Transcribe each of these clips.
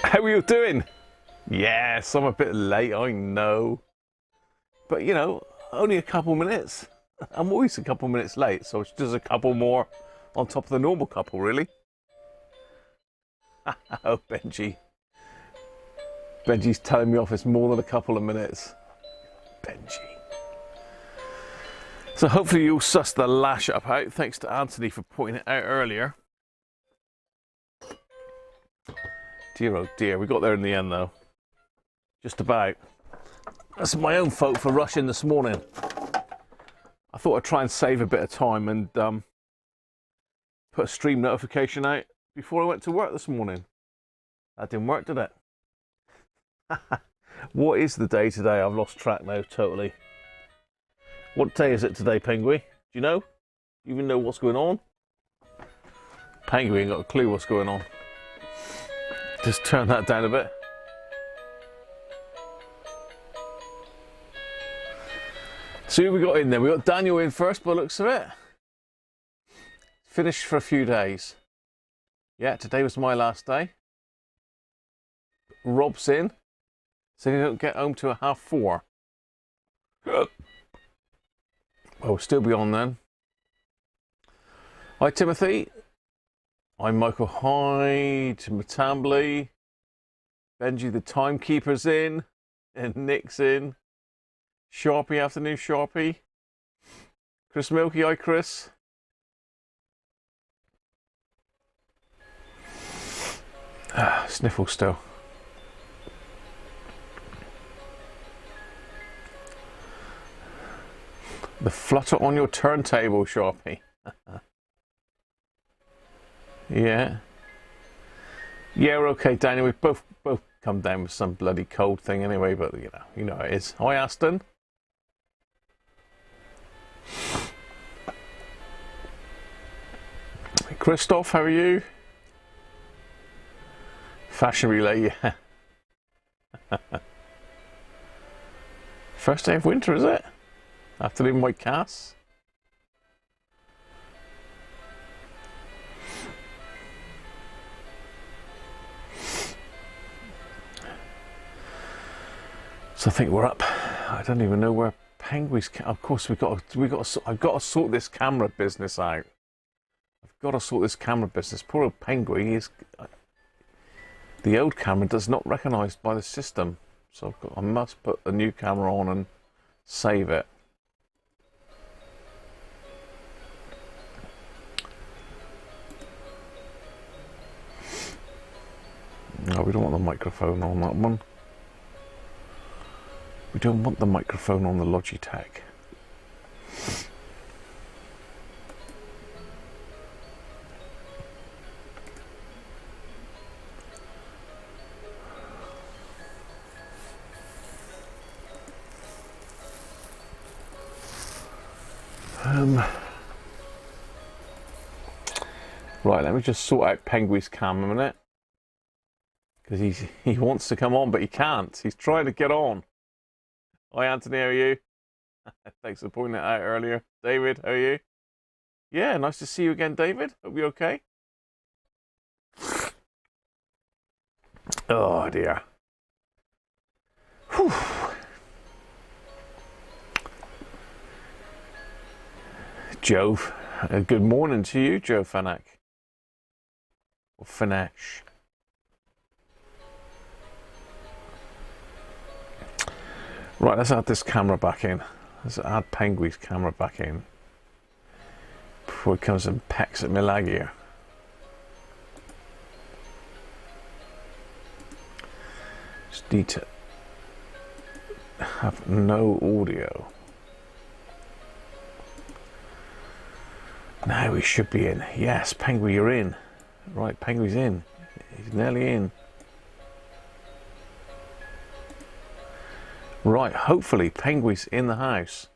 How are you doing? Yes, I'm a bit late, I know. But you know, only a couple minutes. I'm always a couple minutes late, so it's just a couple more on top of the normal couple, really. Oh, Benji. Benji's telling me off, it's more than a couple of minutes. Benji. So hopefully you'll suss the lash up out. Thanks to Anthony for pointing it out earlier. Dear oh dear, we got there in the end though. Just about. That's my own fault for rushing this morning. I thought I'd try and save a bit of time and put a stream notification out before I went to work this morning. That didn't work, did it? What is the day today? I've lost track now, totally. What day is it today, Penguin? Do you know? Do you even know what's going on? Penguin ain't got a clue what's going on. Just turn that down a bit. So who we got in there? We got Daniel in first by the looks of it. Finished for a few days. Yeah, today was my last day. Rob's in. So you don't get home till 4:30. Well, we'll still be on then. Hi Timothy. I'm Michael Hyde, Matambly. Benji the timekeeper's in. And Nick's in. Sharpie, afternoon Sharpie. Chris Milky, hi Chris. Sniffle still. The flutter on your turntable, Sharpie. Yeah. Yeah, we're okay, Daniel. We've both come down with some bloody cold thing anyway, but you know how it is. Hi, Aston. Hey, Christoph, how are you? Fashion relay, yeah. First day of winter, is it? After leaving White Cass. So I think we're up. I don't even know where Penguin's. Of course, I've got to sort this camera business out. I've got to sort this camera business. Poor old Penguin is. The old camera does not recognised by the system, so I must put the new camera on and save it. No, we don't want the microphone on that one. We don't want the microphone on the Logitech. Right, let me just sort out Penguin's cam a minute. Because he wants to come on, but he can't. He's trying to get on. Hi, Anthony, how are you? Thanks for pointing that out earlier. David, how are you? Yeah, nice to see you again, David. Hope you're okay. Oh, dear. Whew. Joe, good morning to you, Joe Fanak. Or Fanesh. Right, let's add this camera back in. Let's add Penguin's camera back in before he comes and pecks at my leg here. Just need to have no audio. Now we should be in. Yes, Penguin, you're in. Right, Penguin's in. He's nearly in. Right, hopefully Penguin's in the house.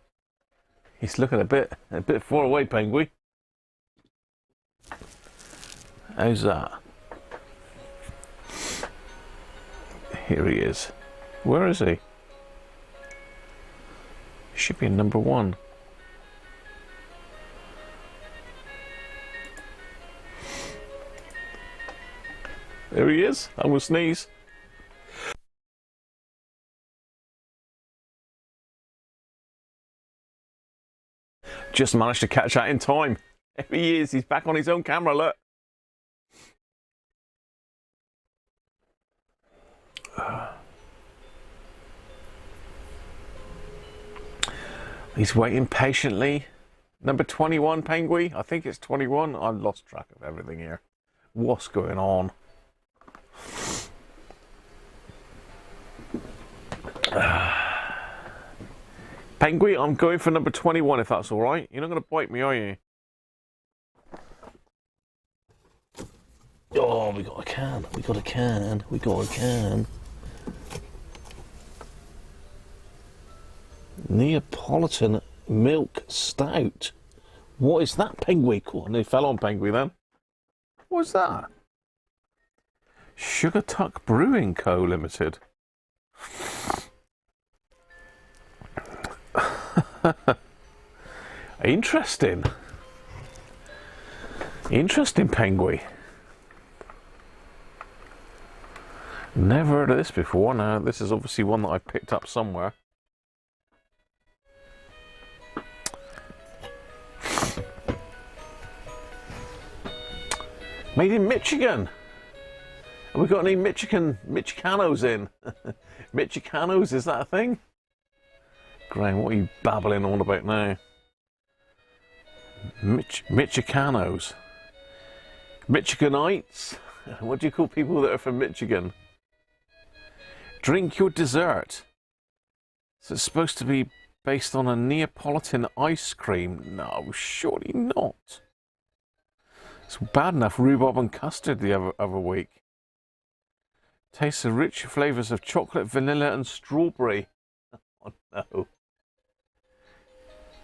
He's looking a bit far away, Penguin. How's that? Here he is. Where is he? He should be in number 1. There he is. I'm going to sneeze. Just managed to catch that in time. There he is. He's back on his own camera, look. He's waiting patiently. Number 21, Penguin. I think it's 21. I've lost track of everything here. What's going on? Penguin, I'm going for number 21 if that's alright. You're not going to bite me, are you? Oh, we got a can. We got a can. We got a can. Neapolitan milk stout. What is that, Penguin? Cool. And they fell on Penguin then. What's that? Sugar Tuck Brewing Co. Limited. Interesting. Interesting, Penguin. Never heard of this before. Now, this is obviously one that I picked up somewhere. Made in Michigan. Have we got any Michiganos in? Michiganos, is that a thing? Graham, what are you babbling on about now? Michiganos. Michiganites? What do you call people that are from Michigan? Drink your dessert. So it's supposed to be based on a Neapolitan ice cream. No, surely not. It's bad enough rhubarb and custard the other week. Tastes the rich flavours of chocolate, vanilla and strawberry. Oh no.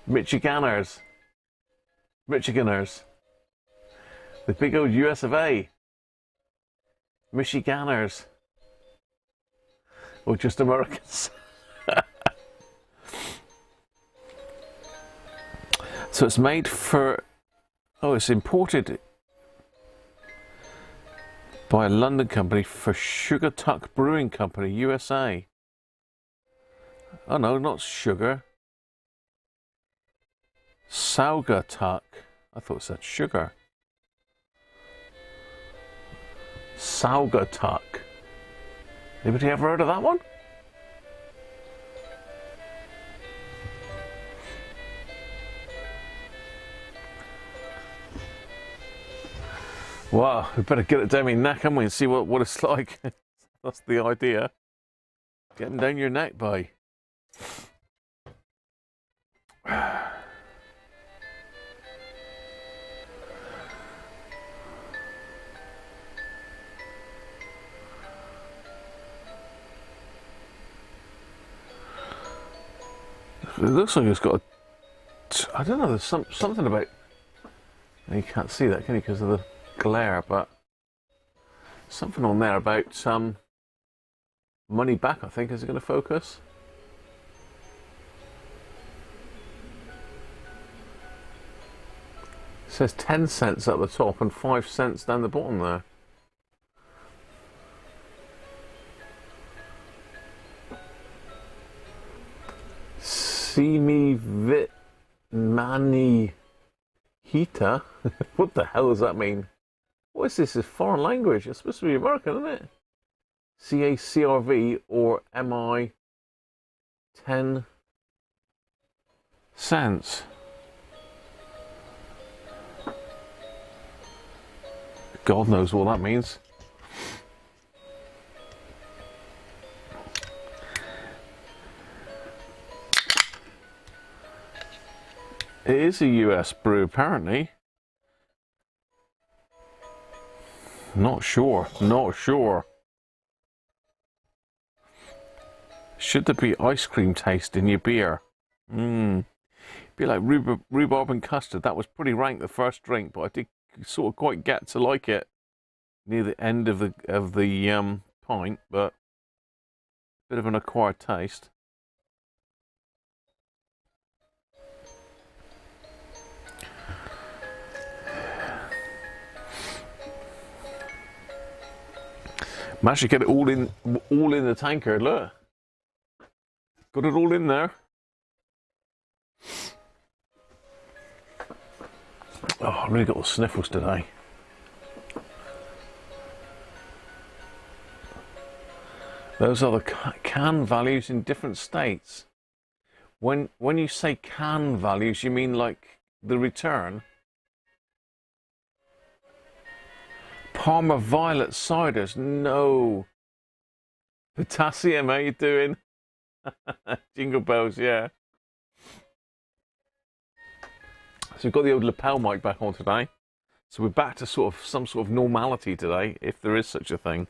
Michiganers. The big old US of A. Michiganders. Or just Americans. So it's made for... Oh, it's imported by a London company for Sugar Tuck Brewing Company, USA. Oh no, not sugar. Saugatuck. I thought it said sugar. Saugatuck. Anybody ever heard of that one? Wow, we better get it down my neck, haven't we, and see what it's like. That's the idea. Getting down your neck, boy. It looks like it's got a... I don't know, there's something about... You can't see that, can you, because of the glare, but... Something on there about money back, I think. Is it going to focus? It says 10 cents at the top and 5 cents down the bottom there. Simi Vit Mani Hita? What the hell does that mean? What is this? It's foreign language. It's supposed to be American, isn't it? CACRV or MI 10 cents. God knows what that means. It is a US brew, apparently. Not sure. Not sure. Should there be ice cream taste in your beer? Be like rhubarb and custard. That was pretty rank the first drink, but I did sort of quite get to like it near the end of the pint, but a bit of an acquired taste. Managed to get it all in the tanker. Look, got it all in there. Oh, I really got the sniffles today. Those are the can values in different states. When you say can values, you mean like the return? Parma Violet ciders, no. Potassium, how you doing? Jingle bells, yeah. So we've got the old lapel mic back on today. So we're back to some sort of normality today, if there is such a thing.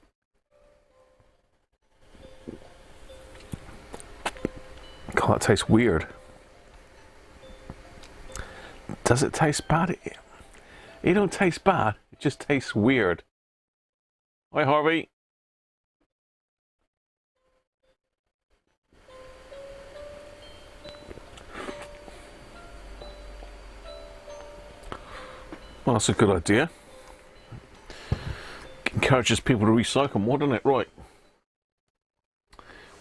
God, that tastes weird. Does it taste bad? It don't taste bad. It just tastes weird. Hi, Harvey. Well, that's a good idea. Encourages people to recycle more, doesn't it? Right.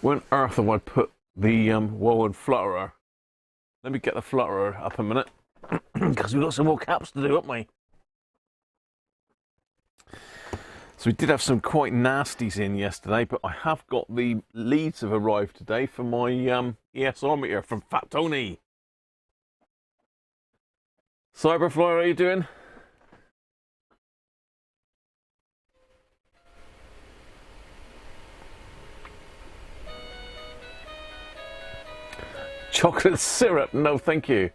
Where on earth have I put the woe and flutterer? Let me get the flutterer up a minute, because we've got some more caps to do, haven't we? So we did have some quite nasties in yesterday, but I have got the leads have arrived today for my ESR meter from Fat Tony. Cyberflyer, how are you doing? Chocolate syrup? No, thank you.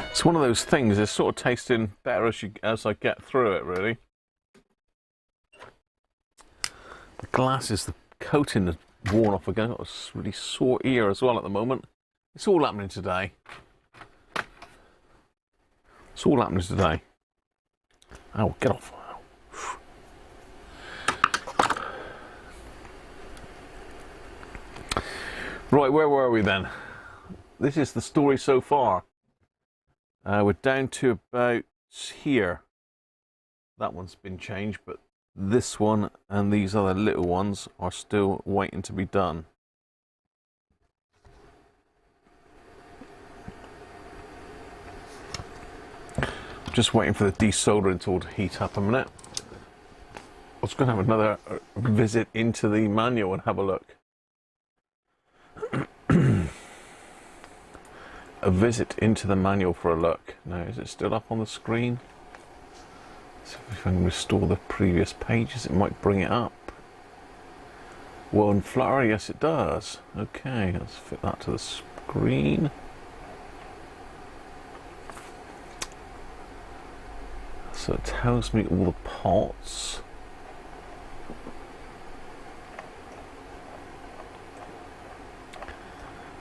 It's one of those things, it's sort of tasting better as I get through it, really. The glasses, the coating has worn off again. I've got a really sore ear as well at the moment. It's all happening today. It's all happening today. Oh, get off. Right, where were we then? This is the story so far. We're down to about here. That one's been changed, but this one and these other little ones are still waiting to be done. Just waiting for the desoldering tool to heat up a minute. I was going to have another visit into the manual and have a look. A visit into the manual for a look. Now, is it still up on the screen? So if I can restore the previous pages, it might bring it up. Well, in Flutter, yes it does. Okay, let's fit that to the screen. So it tells me all the pots.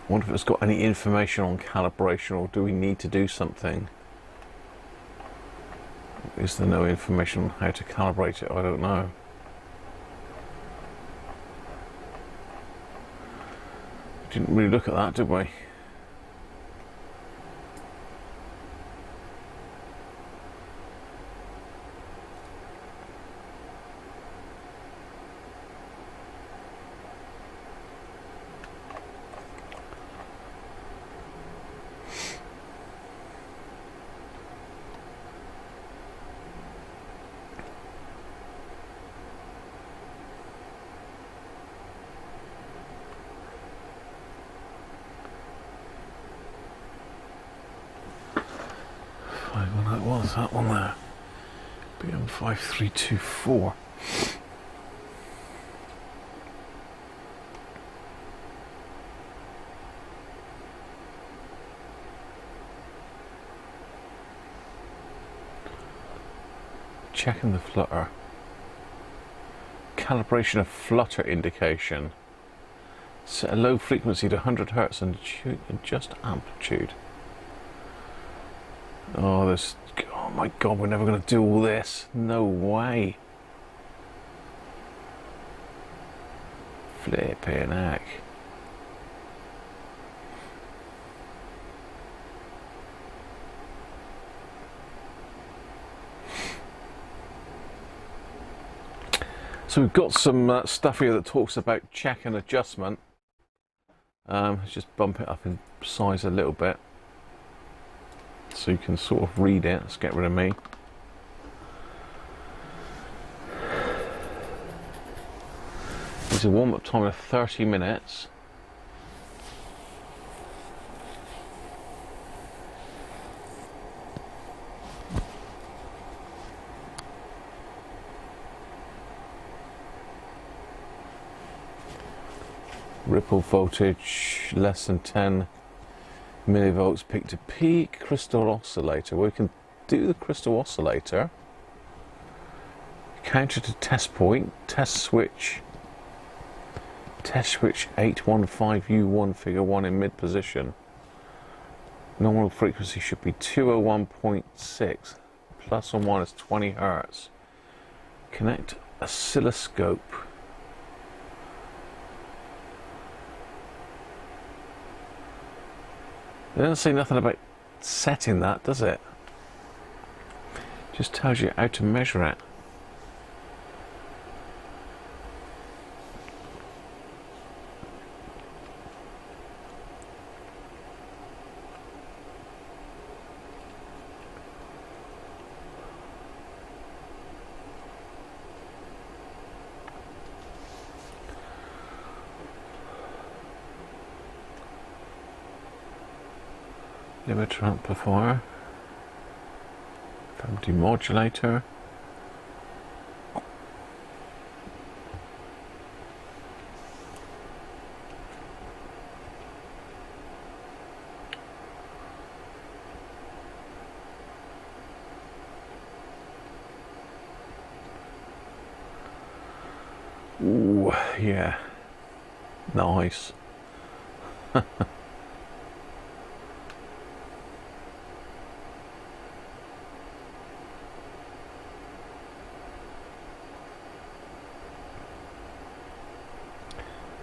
I wonder if it's got any information on calibration, or do we need to do something? Is there no information on how to calibrate it? I don't know. Didn't really look at that, did we? That one there, BM5324. Checking the flutter. Calibration of flutter indication. Set a low frequency to 100 Hz and adjust amplitude. Oh, this. Oh my God, we're never going to do all this. No way. Flipping heck. So we've got some stuff here that talks about check and adjustment. Let's just bump it up in size a little bit so you can sort of read it. Let's get rid of me. There's a warm-up time of 30 minutes. Ripple voltage less than 10 millivolts peak to peak. Crystal oscillator. We can do the crystal oscillator. Counter to test point. Test switch 815U1 figure 1 in mid position. Nominal frequency should be 201.6 plus or minus 20 Hertz. Connect oscilloscope. It doesn't say nothing about setting that, does it? Just tells you how to measure it. Limiter amplifier, demodulator, ooh, yeah, nice.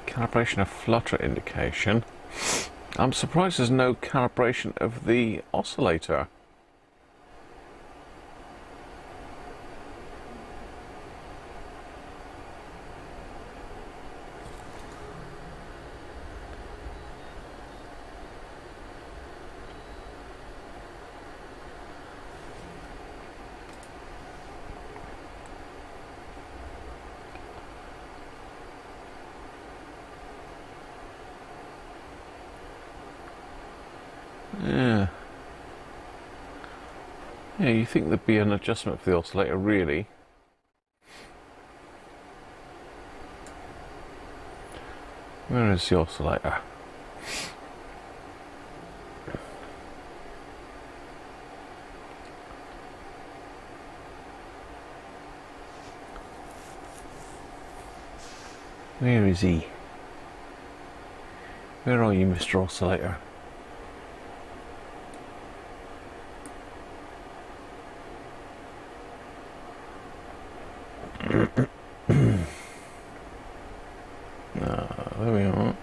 Calibration of flutter indication. I'm surprised there's no calibration of the oscillator. Yeah. Yeah, you think there'd be an adjustment for the oscillator, really. Where is the oscillator? Where is he? Where are you, Mr. Oscillator? There we are.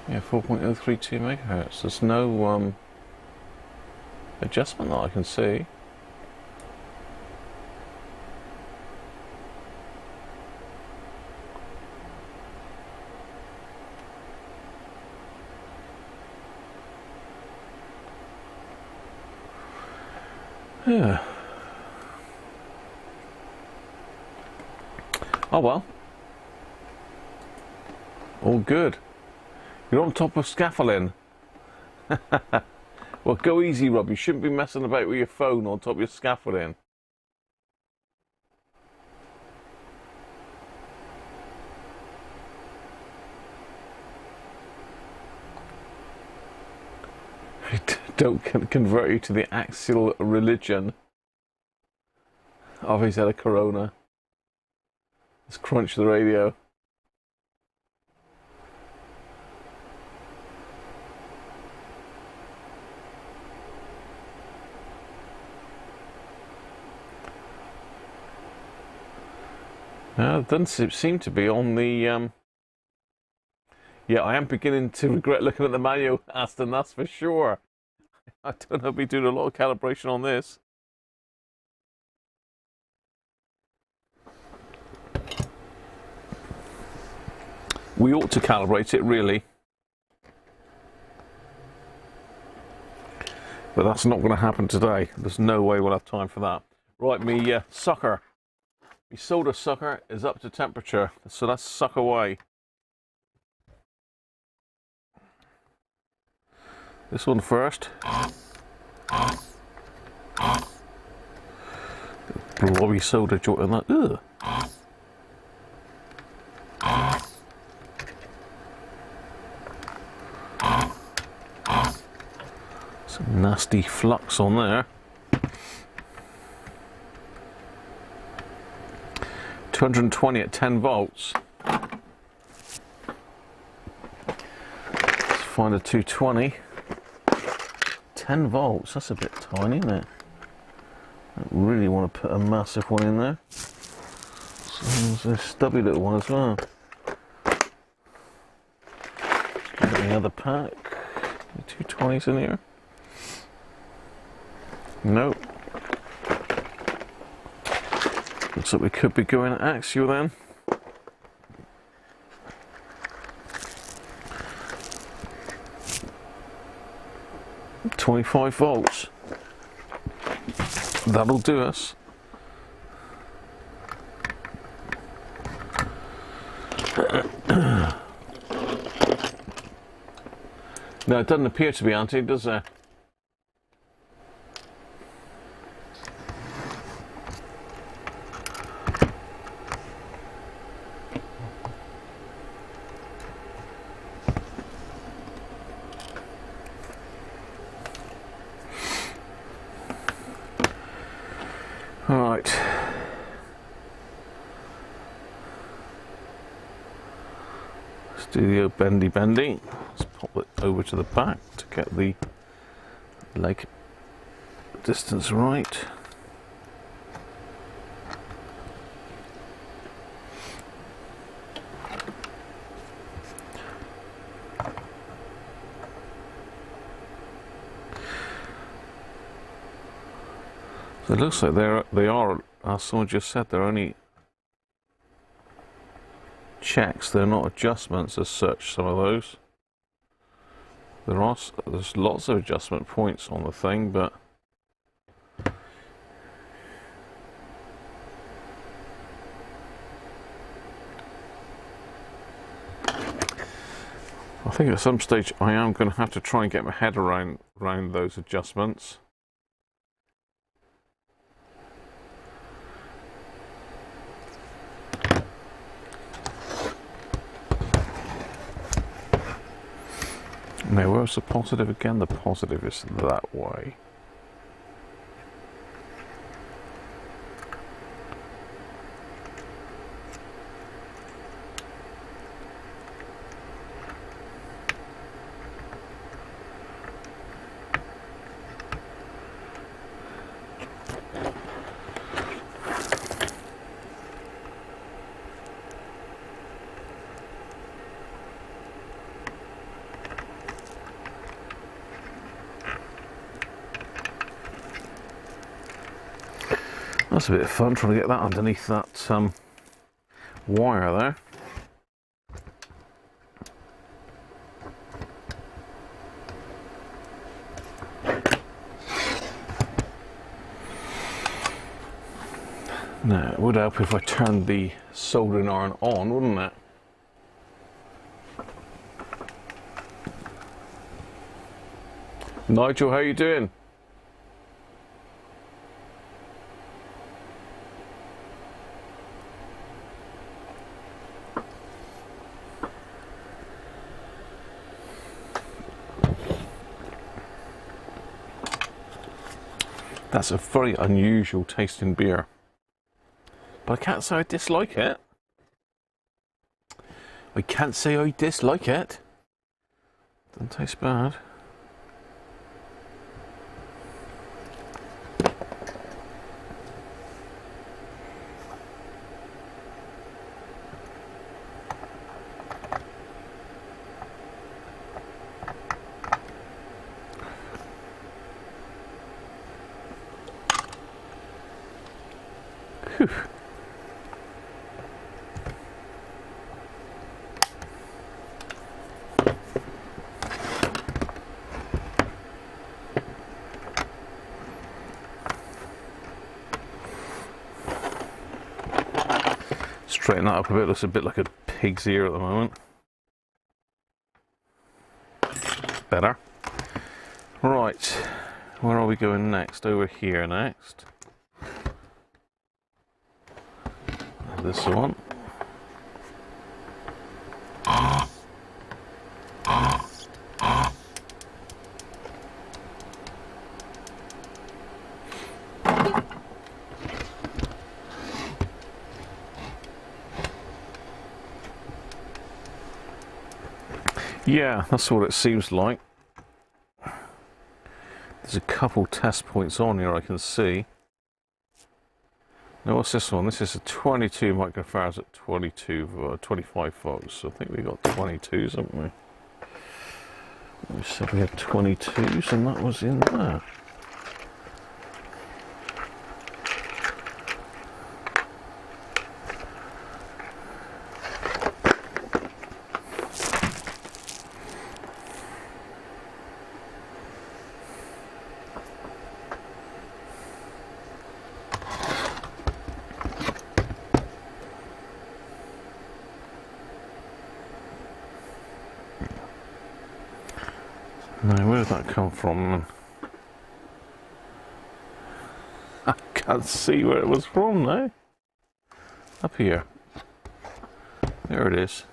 Yeah, 4.032 megahertz. There's no adjustment that I can see. Yeah. Oh well. All good. You're on top of scaffolding. Well, go easy, Rob. You shouldn't be messing about with your phone on top of your scaffolding. Don't convert you to the axial religion of he's had a corona. Let's crunch the radio. It doesn't seem to be on the... Yeah, I am beginning to regret looking at the manual, Aston, that's for sure. I don't know if we're doing a lot of calibration on this. We ought to calibrate it, really. But that's not going to happen today. There's no way we'll have time for that. Right, me sucker. My solder sucker is up to temperature, so let's suck away. This one first. Blobby solder joint on that. Ugh. Some nasty flux on there. 220 at 10 volts. Let's find a 220. 10 volts, that's a bit tiny, isn't it? I don't really want to put a massive one in there. So there's a stubby little one as well. Got the other pack. 220s in here. Nope. Looks like we could be going axial then. .25 volts. That'll do us. No, it doesn't appear to be anti, does it? Right. Let's do the old bendy. Let's pop it over to the back to get the leg distance right. So it looks like they are, as someone just said, they're only checks, they're not adjustments as such, some of those. There's lots of adjustment points on the thing, but I think at some stage I am going to have to try and get my head around those adjustments. Now, where's the positive again? The positive is that way. That's a bit of fun trying to get that underneath that wire there. Now, it would help if I turned the soldering iron on, wouldn't it? Nigel, how you doing? That's a very unusual tasting beer. But I can't say I dislike it. I can't say I dislike it. Doesn't taste bad. Whew. Straighten that up a bit, looks a bit like a pig's ear at the moment. Better. Right, where are we going next? Over here next. This one. Yeah, that's what it seems like. There's a couple test points on here I can see. Now what's this one? This is a 22 microfarads at 25 volts. So I think we got 22s, haven't we? We said we had 22s and that was in there. Now, where did that come from? I can't see where it was from now. Up here. There it is.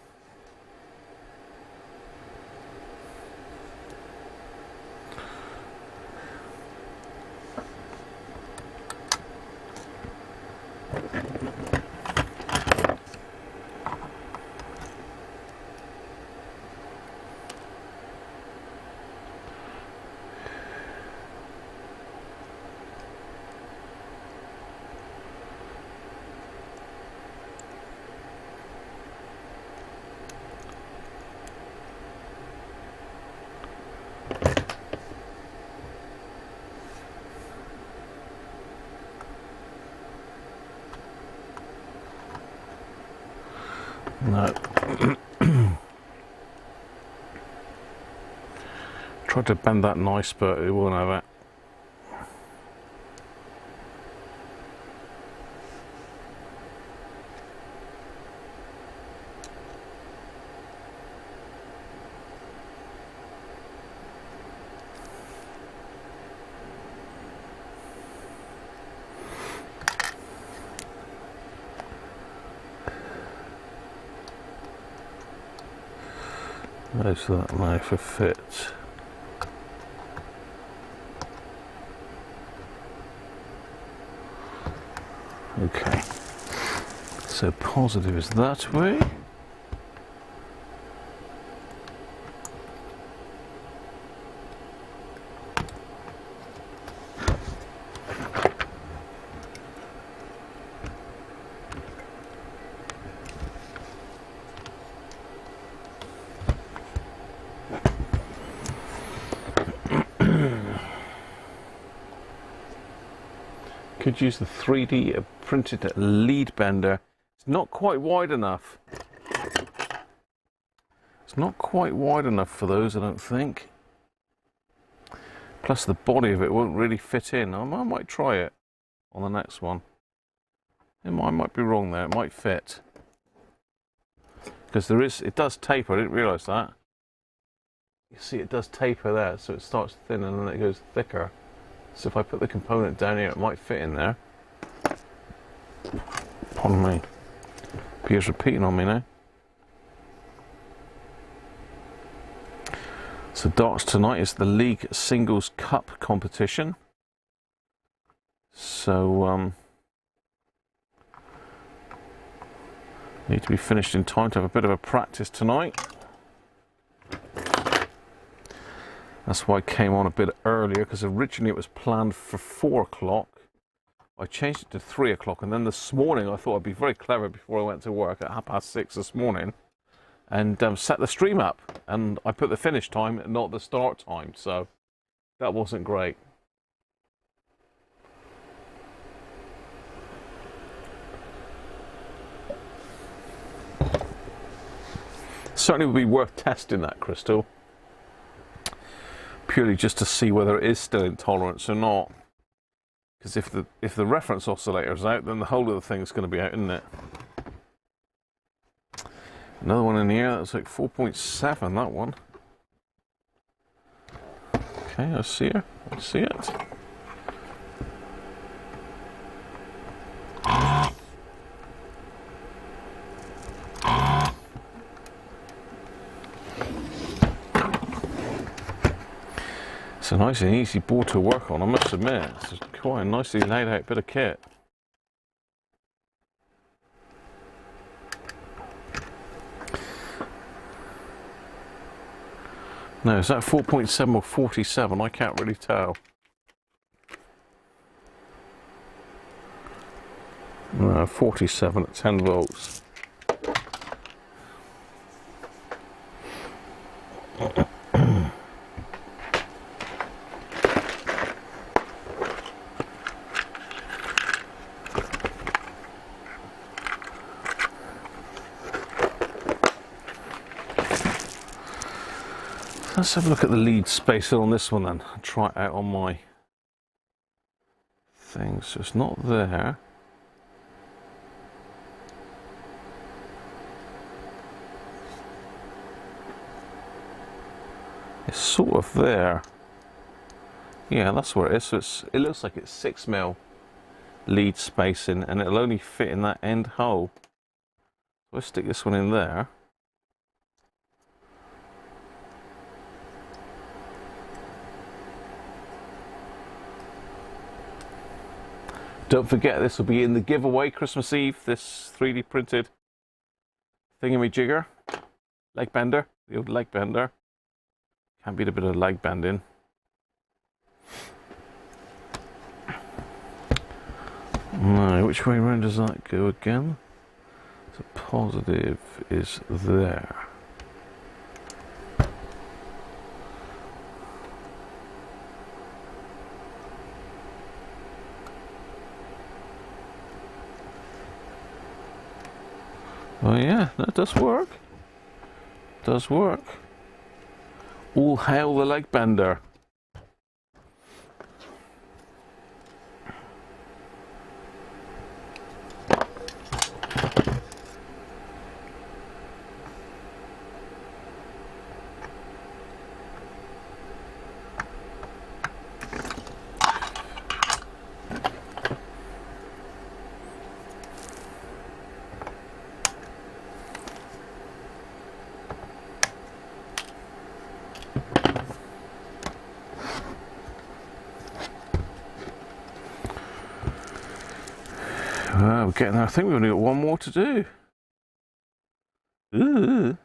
No. Tried to bend that nice, but it won't have it. There's that now for fit. Okay, so positive is that way. Could use the 3D printed lead bender. It's not quite wide enough. It's not quite wide enough for those, I don't think. Plus the body of it won't really fit in. I might try it on the next one. I might be wrong there. It might fit. Because it does taper. I didn't realise that. You see it does taper there, so it starts thin and then it goes thicker. So if I put the component down here, it might fit in there. Pardon me. Pierre's repeating on me now. So darts tonight is the League Singles Cup competition. So need to be finished in time to have a bit of a practice tonight. That's why I came on a bit earlier, because originally it was planned for 4 o'clock. I changed it to 3 o'clock, and then this morning I thought I'd be very clever before I went to work at 6:30 this morning and set the stream up. And I put the finish time, not the start time, so that wasn't great. Certainly would be worth testing that crystal, purely just to see whether it is still in tolerance or not. Because if the reference oscillator is out, then the whole of the thing's going to be out, isn't it? Another one in here, that's like 4.7, that one. Okay, I see her. I see it. It's a nice and easy board to work on, I must admit. It's quite a nicely laid out bit of kit. Now, is that 4.7 or 47? I can't really tell. No, 47 at 10 volts. Let's have a look at the lead spacer on this one then. I'll try it out on my thing. So it's not there. It's sort of there. Yeah, that's where it is. So it looks like it's 6mm lead spacing, and it'll only fit in that end hole. So I stick this one in there. Don't forget, this will be in the giveaway Christmas Eve, this 3D printed thingamajigger, leg bender, the old leg bender. Can't beat a bit of leg bending. Now, which way around does that go again? The positive is there. Oh yeah, that does work. Does work. All hail the leg bender. We're getting there. I think we've only got one more to do. Ooh.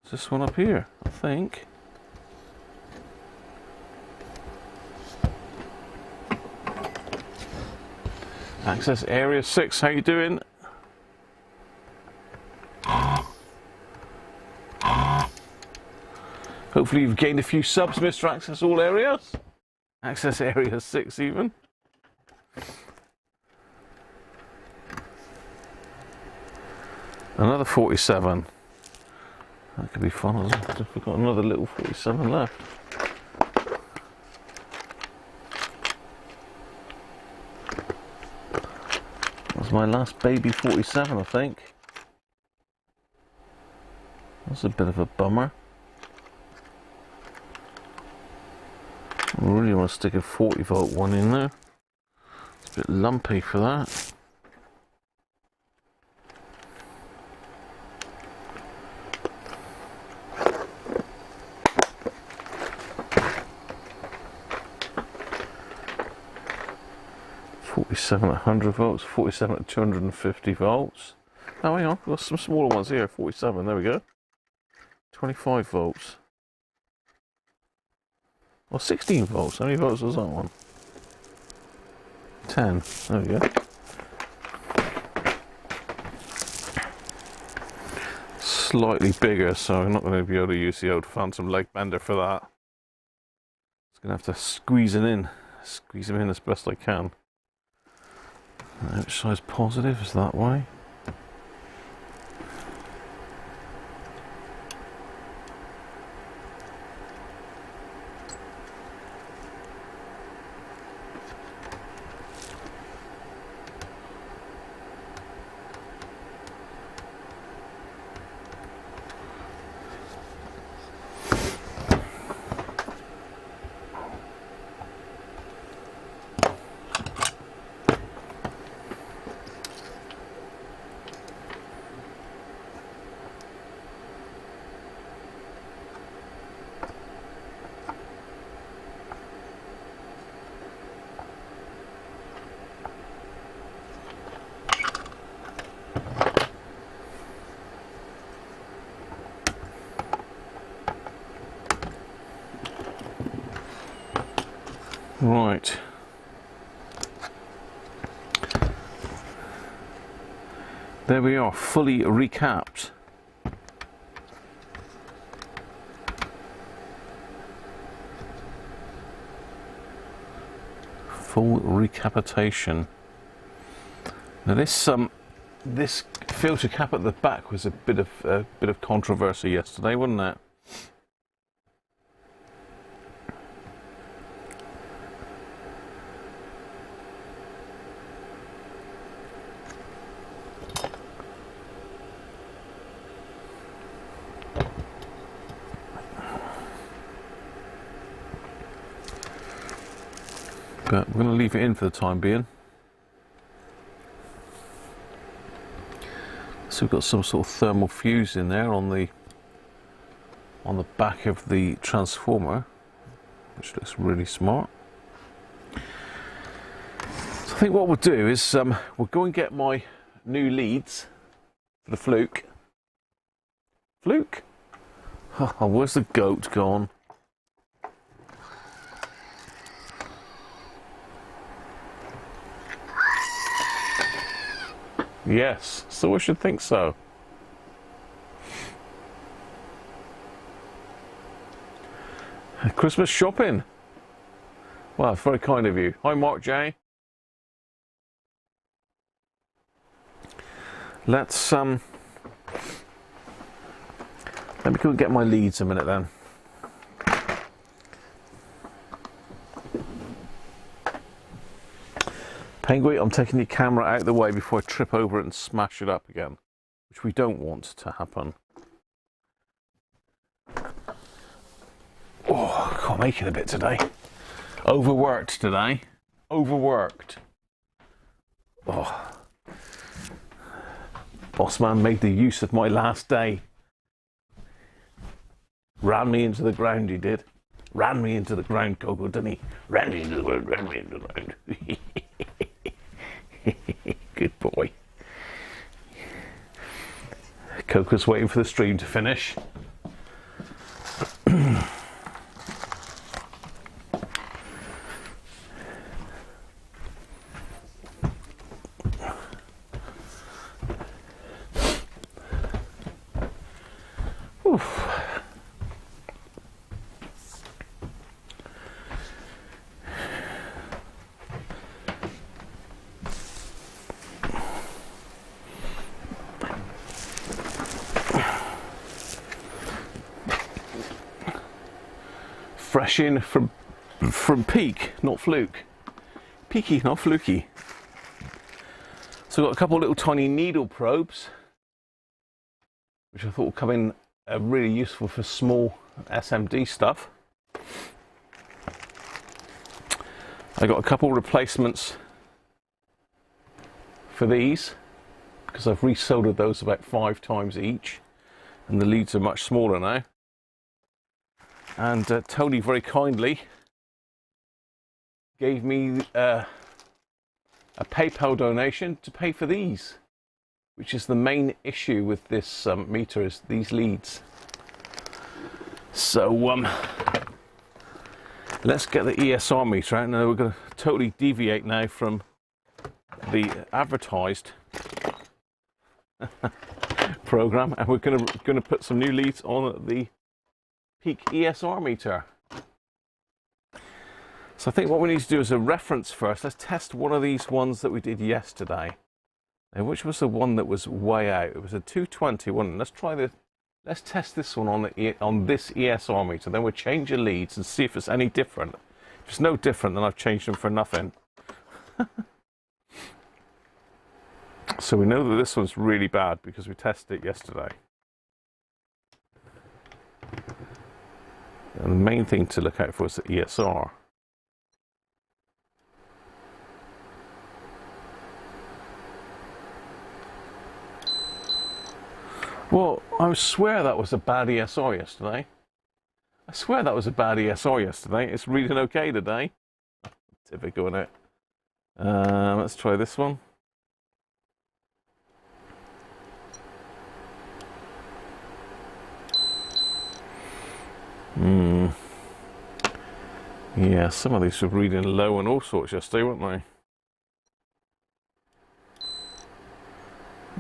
It's this one up here, I think. Access Area 6, how you doing? Hopefully you've gained a few subs, Mr. Access All Areas. Access Area 6 even. Another 47. That could be fun, isn't it? We've got another little 47 left. That's my last baby 47, I think. That's a bit of a bummer. I really want to stick a 40-volt one in there. It's a bit lumpy for that. At 100 volts, 47 at 250 volts. Oh, hang on, we've got some smaller ones here. 47, there we go. 25 volts. Well, 16 volts. How many volts was that one? 10. There we go. Slightly bigger, so I'm not going to be able to use the old phantom leg bender for that. Just going to have to squeeze it in. Squeeze them in as best I can. Which side's positive is that way? Right. There we are, fully recapped. Full recapitation. Now this filter cap at the back was a bit of controversy yesterday, wasn't it? But we're going to leave it in for the time being. So we've got some sort of thermal fuse in there on the back of the transformer, which looks really smart. So I think what we'll do is we'll go and get my new leads for the fluke. Fluke? Oh, where's the goat gone? Yes, so I should think so. Christmas shopping. Well, it's very kind of you. Hi, Mark J. Let's let me go and get my leads a minute then. Penguin, I'm taking the camera out of the way before I trip over it and smash it up again, which we don't want to happen. Oh, I can't make it a bit today. Overworked today. Overworked. Oh. Boss man made the use of my last day. Ran me into the ground, he did. Ran me into the ground, Coco, didn't he? Ran me into the ground, ran me into the ground. Good boy. Coco's waiting for the stream to finish. Oof. Fresh in from Peak, not Fluke. Peaky, not Fluky. So I've got a couple of little tiny needle probes, which I thought would come in really useful for small SMD stuff. I got a couple of replacements for these because I've resoldered those about 5 times each, and the leads are much smaller now. And Tony very kindly gave me a PayPal donation to pay for these, which is the main issue with this meter, is these leads. So let's get the ESR meter out. Now we're going to totally deviate now from the advertised program, and we're going to put some new leads on the Peak ESR meter. So I think what we need to do is a reference first. Let's test one of these ones that we did yesterday. Now, which was the one that was way out? It was a 220 one. Let's try this. Let's test this one on this ESR meter. Then we'll change the leads and see if it's any different. If it's no different, then I've changed them for nothing. So we know that this one's really bad because we tested it yesterday. And the main thing to look out for is the ESR. Well, I swear that was a bad ESR yesterday. I swear that was a bad ESR yesterday. It's reading okay today. Typical, isn't it? Let's try this one. Yeah, some of these were reading low and all sorts yesterday, weren't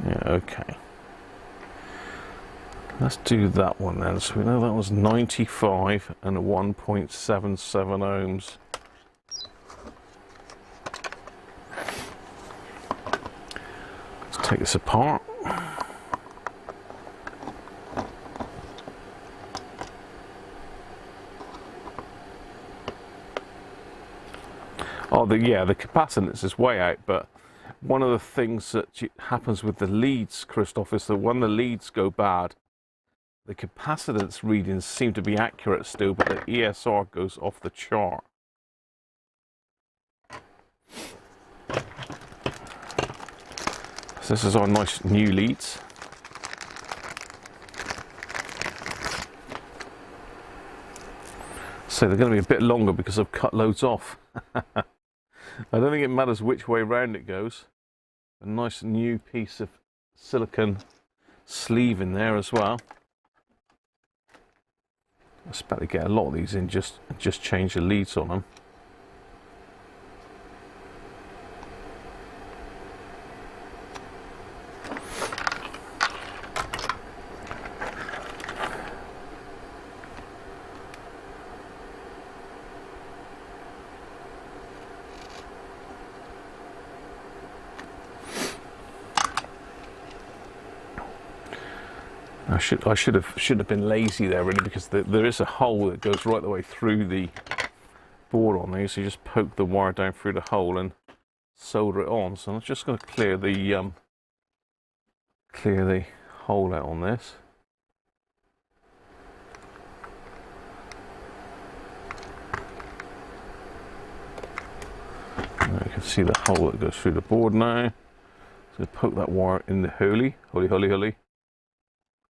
they? Yeah, okay. Let's do that one then. So we know that was 95 and 1.77 ohms. Let's take this apart. Oh, the capacitance is way out, but one of the things that happens with the leads, Christoph, is that when the leads go bad, the capacitance readings seem to be accurate still, but the ESR goes off the chart. So this is our nice new leads. So they're going to be a bit longer because I've cut loads off. I don't think it matters which way round it goes. A nice new piece of silicon sleeve in there as well. I expect to get a lot of these in, just change the leads on them. I should have been lazy there really, because there is a hole that goes right the way through the board on these. So you just poke the wire down through the hole and solder it on. So I'm just going to clear the hole out on this. And you can see the hole that goes through the board now. So poke that wire in the holy.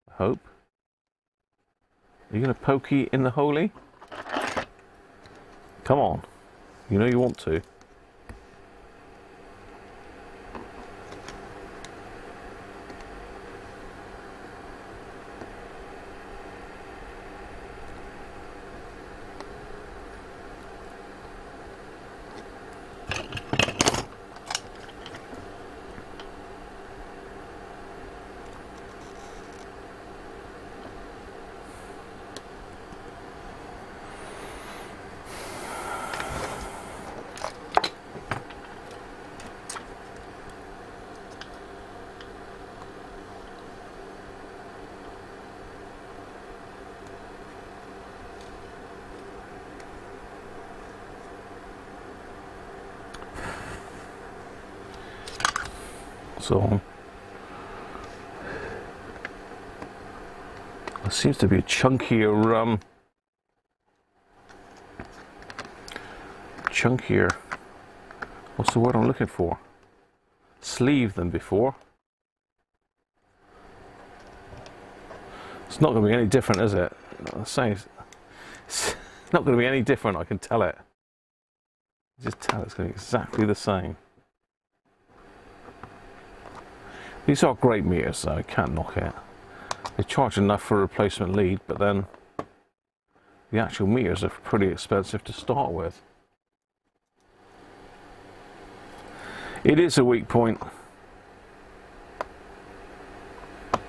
I hope. Are you going to pokey in the holy? Come on. You know you want to. So there seems to be a chunkier what's the word I'm looking for? Sleeve than before. It's not going to be any different, is it? It's not going to be any different, I can tell it. Just tell it's going to be exactly the same. These are great meters though, I can't knock it. They charge enough for a replacement lead, but then the actual meters are pretty expensive to start with. It is a weak point.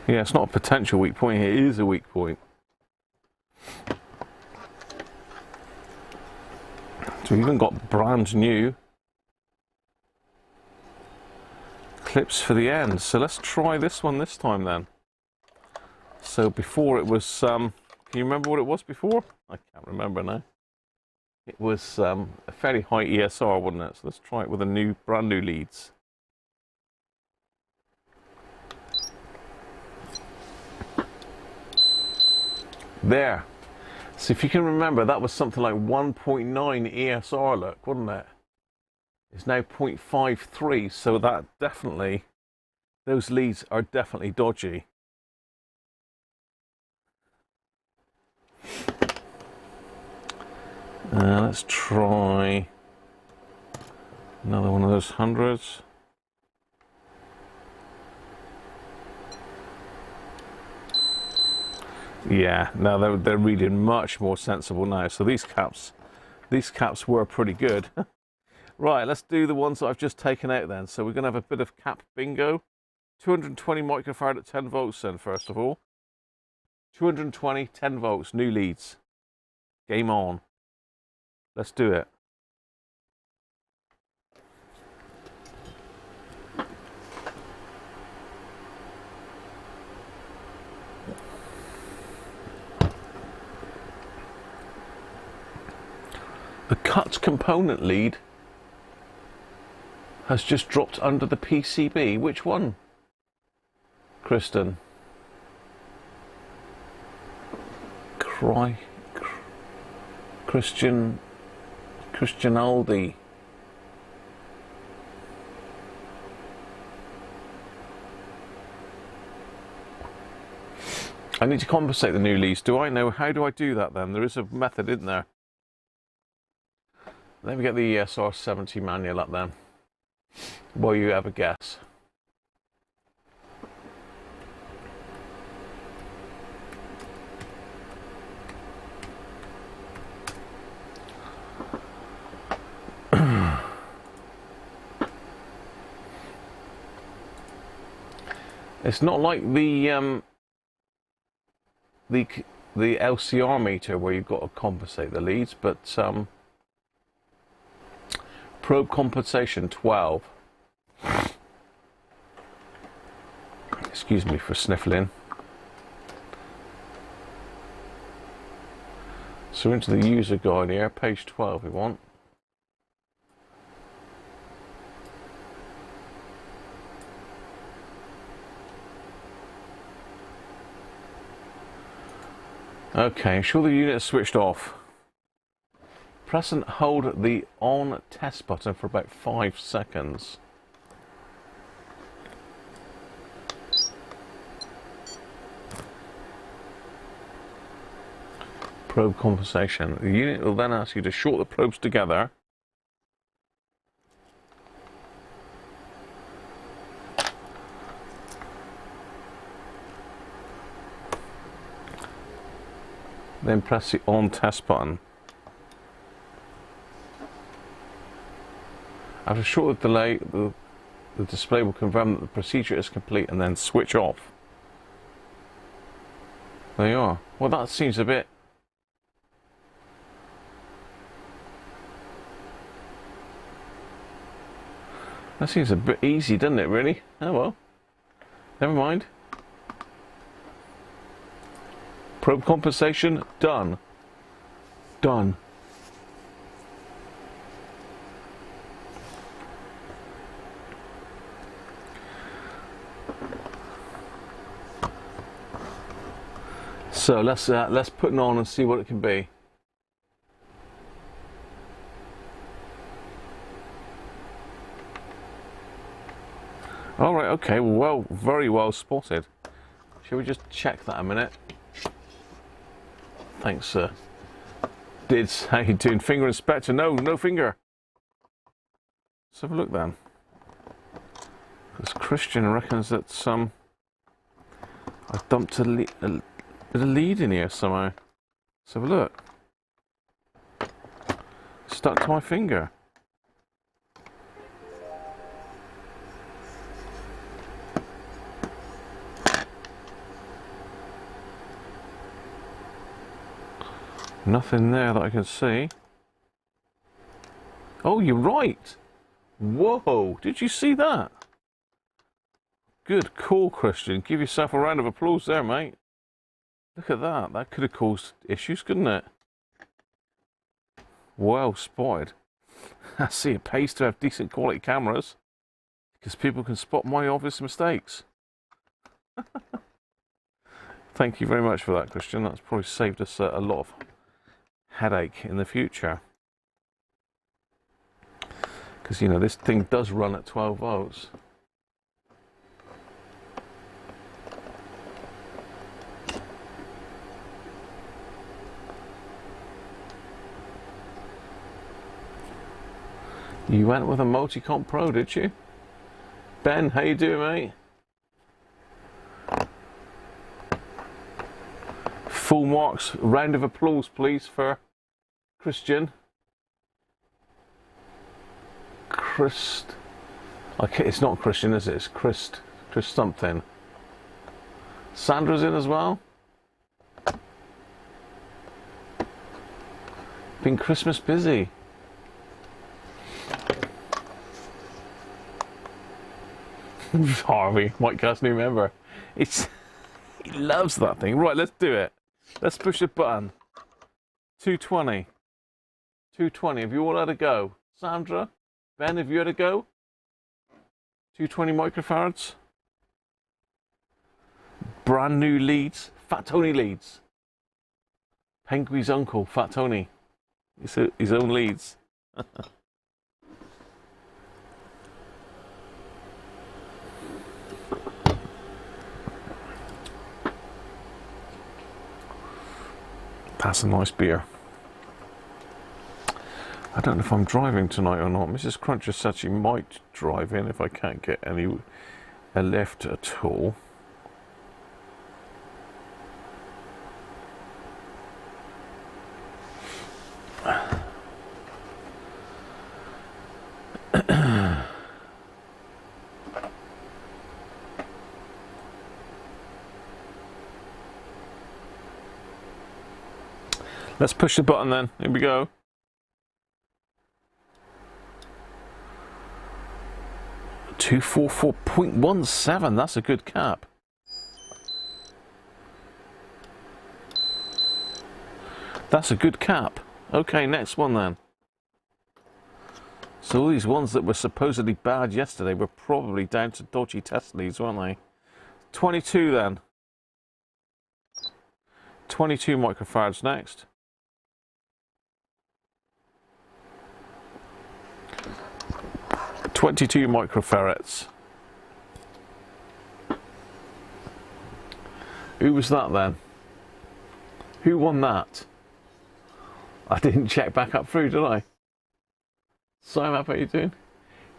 Yeah, it's not a potential weak point, it is a weak point. So we've even got brand new clips for the end. So let's try this one this time then. So before it was, can you remember what it was before? I can't remember now. It was a fairly high ESR, wasn't it? So let's try it with a brand new leads. There. So if you can remember, that was something like 1.9 ESR, look, wasn't it? It's now 0.53, so that definitely, those leads are definitely dodgy. Let's try another one of those hundreds. Yeah, now they're reading much more sensible now. So these caps These caps were pretty good. Right, let's do the ones that I've just taken out then. So we're going to have a bit of cap bingo. 220 microfarad at 10 volts then, first of all. 220, 10 volts, new leads. Game on. Let's do it. The cut component lead has just dropped under the PCB. Which one, Kristen? Christian Aldi. I need to compensate the new leads. Do I know? How do I do that then? There is a method, isn't there? Let me get the ESR70 manual up then, while you have a guess. It's not like the LCR meter where you've got to compensate the leads, but probe compensation 12. Excuse me for sniffling. So into the user guide here, page 12 we want. Okay, ensure the unit is switched off. Press and hold the on test button for about 5 seconds. Probe compensation. The unit will then ask you to short the probes together. Then press the on test button. After a short delay, the display will confirm that the procedure is complete and then switch off. There you are. Well, that seems a bit... That seems a bit easy, doesn't it, really? Oh well. Never mind. Probe compensation, done. Done. So let's put it on and see what it can be. All right, okay, well, very well spotted. Shall we just check that a minute? Thanks, sir. Dids, how you doing? Finger inspector? No, no finger. Let's have a look then. This Christian reckons that I dumped a bit of lead in here somehow. Let's have a look. Stuck to my finger. Nothing there that I can see. Oh, you're right. Whoa, did you see that? Good call, Christian. Give yourself a round of applause there, mate. Look at that. That could have caused issues, couldn't it? Well spotted. I see, it pays to have decent quality cameras because people can spot my obvious mistakes. Thank you very much for that, Christian. That's probably saved us a lot of headache in the future. Because, you know, this thing does run at 12 volts. You went with a Multicomp Pro, did you? Ben, how you doing, mate? Full marks, round of applause, please, for Christian. Chris. Okay, it's not Christian, is it? It's Chris something. Sandra's in as well. Been Christmas busy. Harvey, Mike Cass new member. He loves that thing. Right, let's do it. Let's push the button. 220. 220. Have you all had a go? Sandra? Ben, have you had a go? 220 microfarads. Brand new leads. Fat Tony leads. Penguin's uncle, Fat Tony. His own leads. That's a nice beer. I don't know if I'm driving tonight or not. Mrs. Cruncher said she might drive in if I can't get a lift at all. Let's push the button then. Here we go. $244.17. That's a good cap. That's a good cap. Okay, next one then. So all these ones that were supposedly bad yesterday were probably down to dodgy test leads, weren't they? 22 then. 22 microfarads next. 22 microfarads. Who was that then? Who won that? I didn't check back up through, did I? Simon, how are you doing?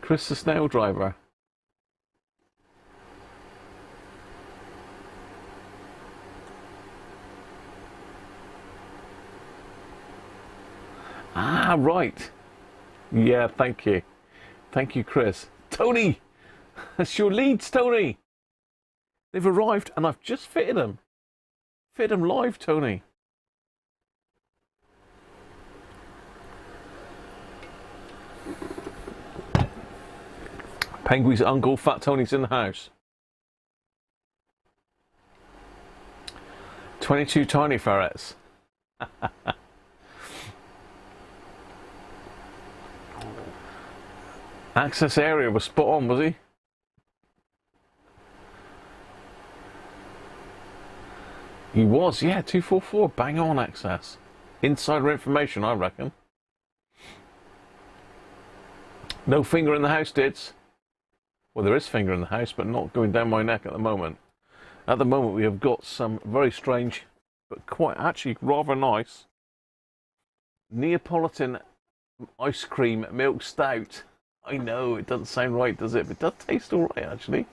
Chris the snail driver. Ah, right. Yeah, thank you. Thank you, Chris. Tony! That's your leads, Tony! They've arrived and I've just fitted them. Fitted them live, Tony. Penguin's uncle, Fat Tony's in the house. 22 tiny ferrets. Access area was spot on, was he? He was, yeah, 244, bang on access. Insider information, I reckon. No finger in the house, Dids. Well, there is finger in the house, but not going down my neck at the moment. At the moment, we have got some very strange, but quite actually rather nice Neapolitan ice cream milk stout. I know, it doesn't sound right, does it? But it does taste alright, actually.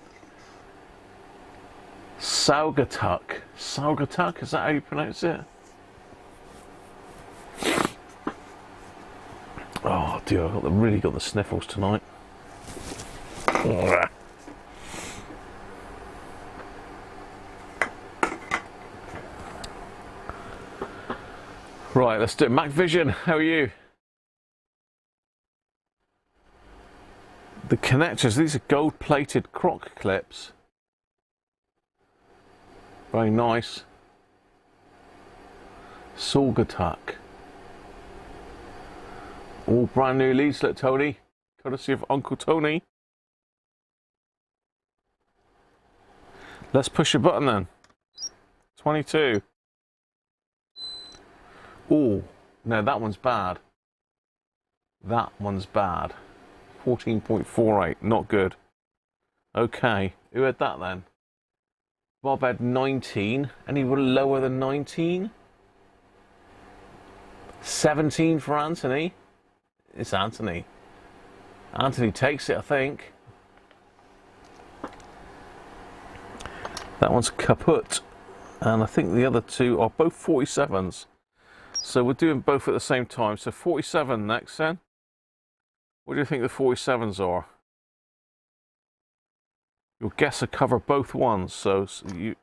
Saugatuck. Saugatuck, is that how you pronounce it? Oh dear, I've really got the sniffles tonight. Right, let's do it. Mac Vision, how are you? The connectors, these are gold-plated croc clips. Very nice. Saugatuck. All brand new leads, look, Tony. Courtesy of Uncle Tony. Let's push a button then. 22. Oh, no, that one's bad. That one's bad. 14.48, not good. Okay, who had that then? Bob had 19. Any lower than 19? 17 for Anthony. It's Anthony. Anthony takes it, I think. That one's kaput. And I think the other two are both 47s. So we're doing both at the same time. So 47 next then. What do you think the 47s are? Your guess will cover both ones, so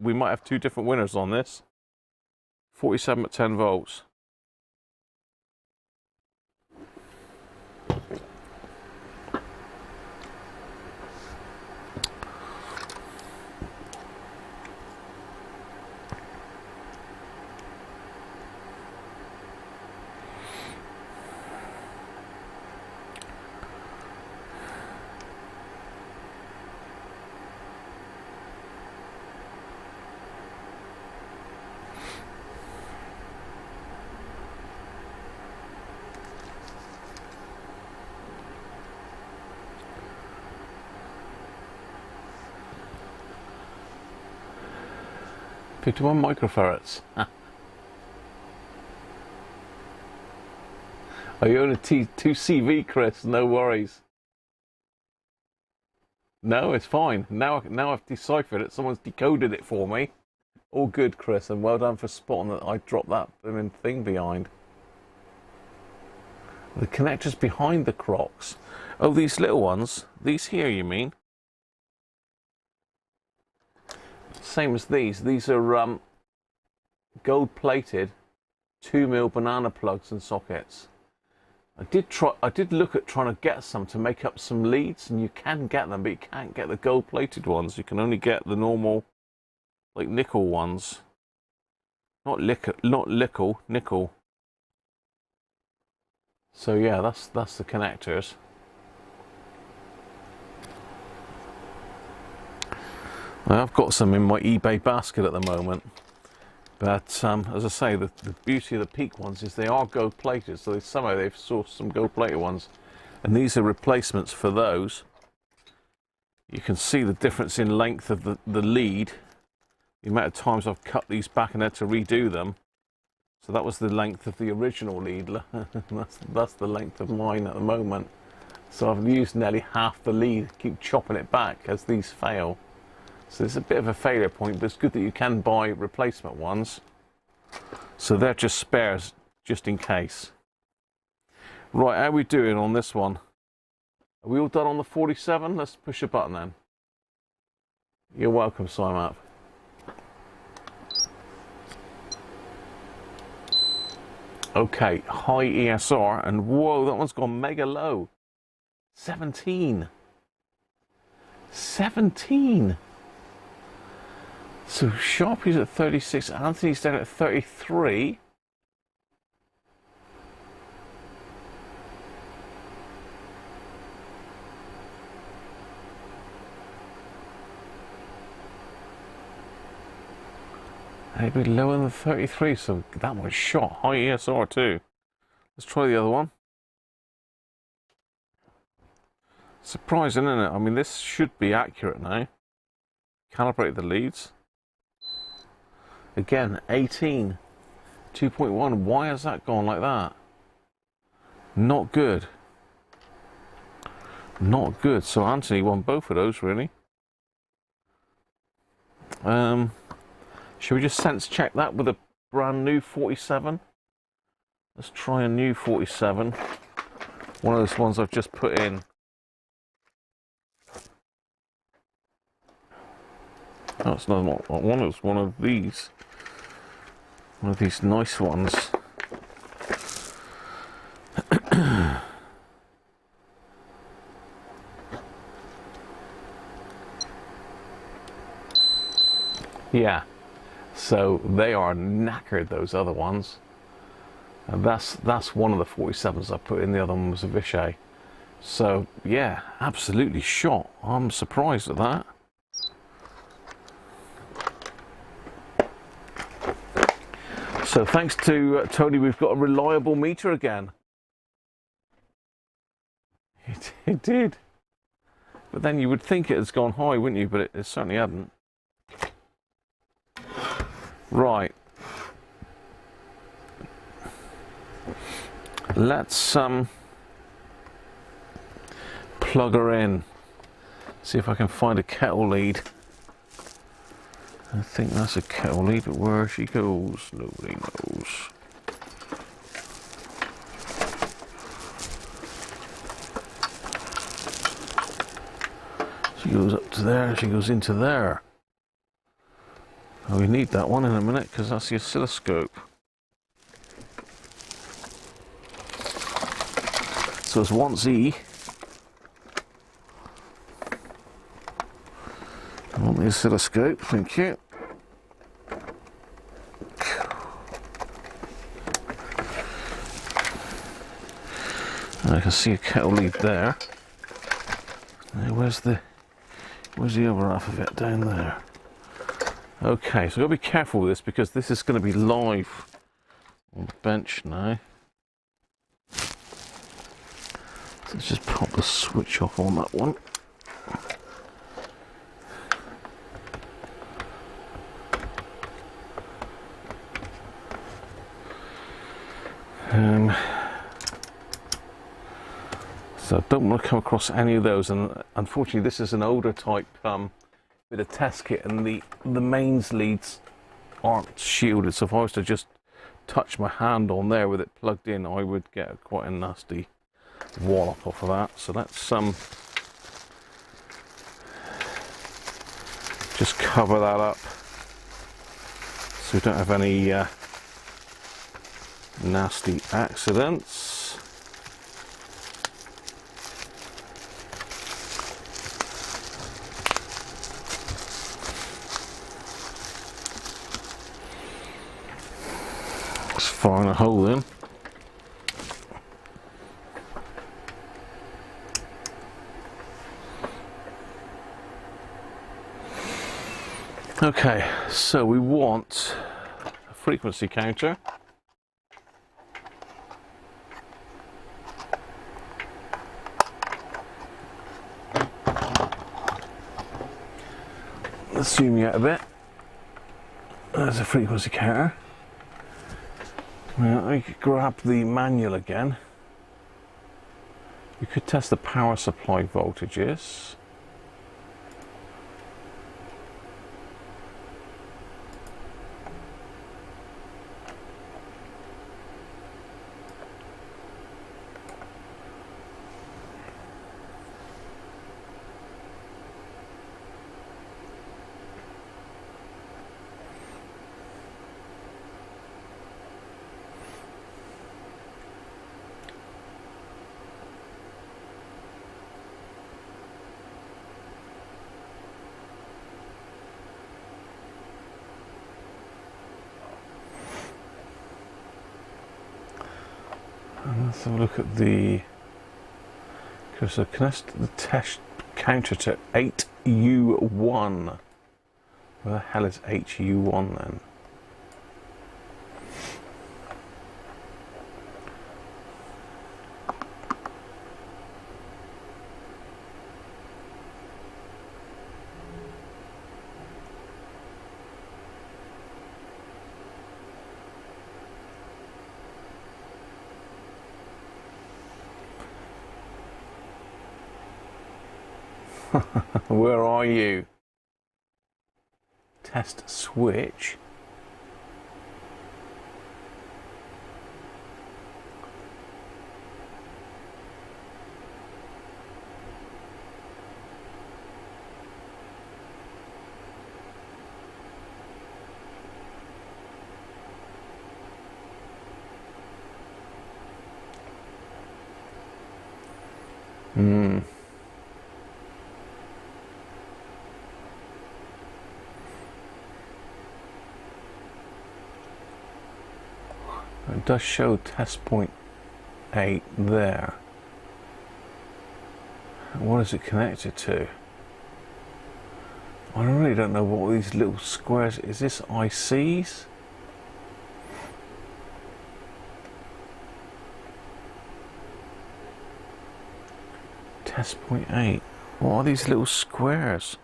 we might have two different winners on this. 47 at 10 volts. 51 microfarads. Are you on a T2CV, Chris? No worries. No, it's fine. Now I've deciphered it. Someone's decoded it for me. All good, Chris, and well done for spotting that I dropped that blooming thing behind. The connectors behind the Crocs. Oh, these little ones. These here, you mean? Same as these. These are gold-plated 2mm banana plugs and sockets. I did look at trying to get some to make up some leads, and you can get them, but you can't get the gold-plated ones. You can only get the normal, like nickel ones. Not nickel. So yeah, that's the connectors. I've got some in my eBay basket at the moment, but as I say, the beauty of the Peak ones is they are gold plated, so somehow they've sourced some gold plated ones, and these are replacements for those. You can see the difference in length of the lead, the amount of times I've cut these back and had to redo them. So that was the length of the original lead. that's the length of mine at the moment. So I've used nearly half the lead, keep chopping it back as these fail. So it's a bit of a failure point, but it's good that you can buy replacement ones. So they're just spares, just in case. Right, how are we doing on this one? Are we all done on the 47? Let's push a button then. You're welcome, Simon. Okay, high ESR, and whoa, that one's gone mega low. 17. 17. So Sharpie's at 36, Anthony's down at 33. Maybe lower than 33, so that was shot. High ESR too. Let's try the other one. Surprising, isn't it? I mean, this should be accurate now. Calibrate the leads. Again, 18. 2.1. Why has that gone like that? Not good. Not good. So Anthony won both of those, really. Should we just sense check that with a brand new 47? Let's try a new 47. One of those ones I've just put in. Oh, it's not one. It's one of these. One of these nice ones. Yeah. So they are knackered, those other ones. And that's one of the 47s I put in. The other one was a Vichy. So yeah, absolutely shot. I'm surprised at that. So thanks to Tony, we've got a reliable meter again. It did. But then you would think it has gone high, wouldn't you? But it certainly hadn't. Right. Let's plug her in. See if I can find a kettle lead. I think that's a kettle lead, but where she goes, nobody knows. She goes up to there, she goes into there. Oh, we need that one in a minute because that's the oscilloscope. So it's 1Z. I want the oscilloscope, thank you. I can see a kettle lead there. Now where's the other half of it? Down there. Okay, so I've got to be careful with this because this is going to be live on the bench now. So let's just pop the switch off on that one. So I don't want to come across any of those, and unfortunately this is an older type bit of test kit, and the mains leads aren't shielded, so if I was to just touch my hand on there with it plugged in, I would get quite a nasty wallop off of that. So that's just cover that up so we don't have any nasty accidents. Firing a hole in. Okay, so we want a frequency counter. Let's zoom you out a bit. There's a frequency counter. Now, I could grab the manual again. We could test the power supply voltages. Let's have a look at the. So connect the test counter to 8U1. Where the hell is HU1 then? Where are you? Test switch. It does show test point 8 there. What is it connected to? I really don't know what these little squares. Is this ICs? Test point 8. What are these little squares?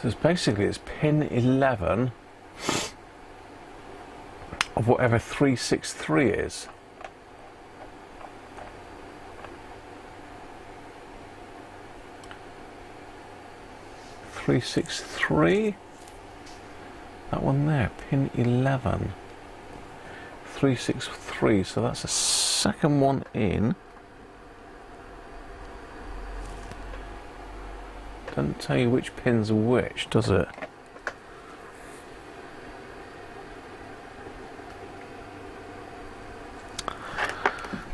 So it's basically it's pin 11 of of whatever 363 is. .363, that one there, pin 11, 363, so that's the second one in. Doesn't tell you which pins are which, does it?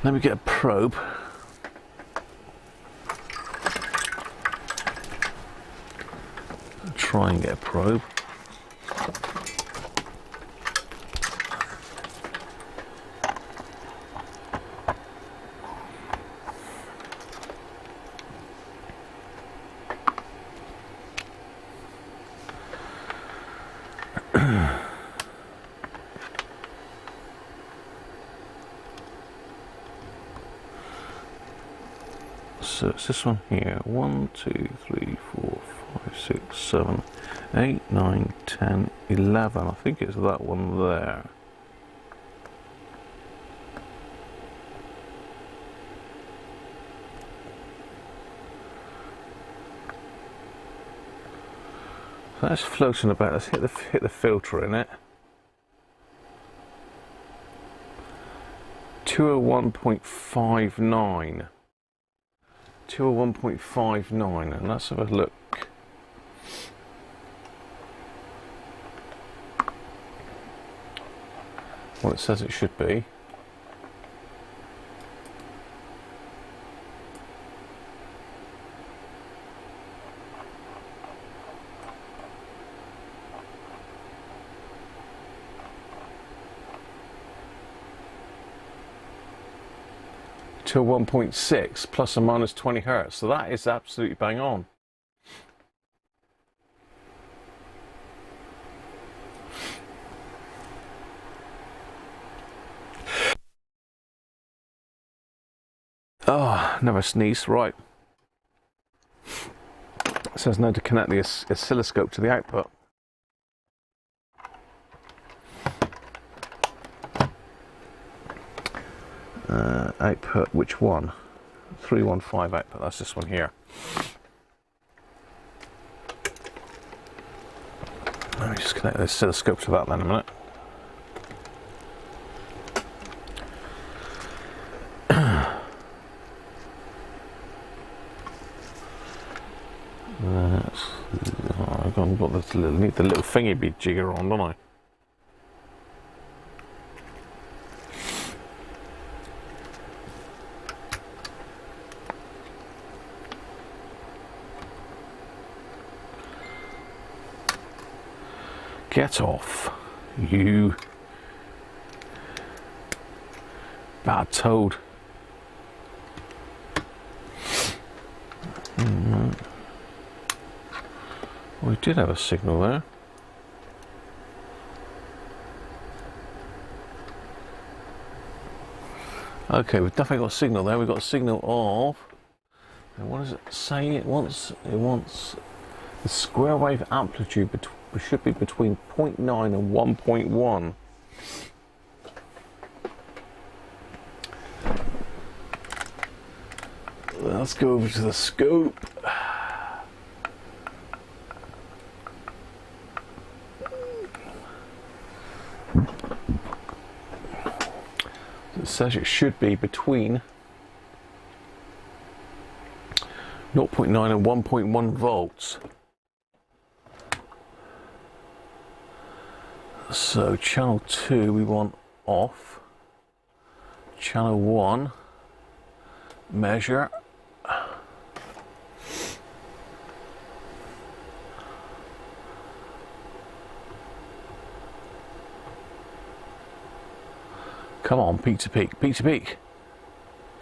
Let me get a probe. Try and get a probe. So it's this one here. 1, 2, 3, 4, 5, 6, 7, 8, 9, 10, 11. I think it's that one there. So that's floating about. Let's hit the filter in it. 201.59. 201.59, and let's have a look. What it says it should be. To 1.6 plus or minus 20 hertz, so that is absolutely bang on. Oh, never sneeze. Right. It says no to connect the oscilloscope to the output. Output, which one? 315 output, that's this one here. Let me just connect the oscilloscope to that then a minute. I've got this need the little thingy be jigger on, don't I? Get off, you bad toad. We did have a signal there. Okay, we've definitely got a signal there. We've got a signal of, and what does it say? It wants the square wave amplitude should be between 0.9 and 1.1. Let's go over to the scope. It says it should be between 0.9 and 1.1 volts. So channel 2 we want off. Channel 1 measure. Come on, peak to peak, peak to peak.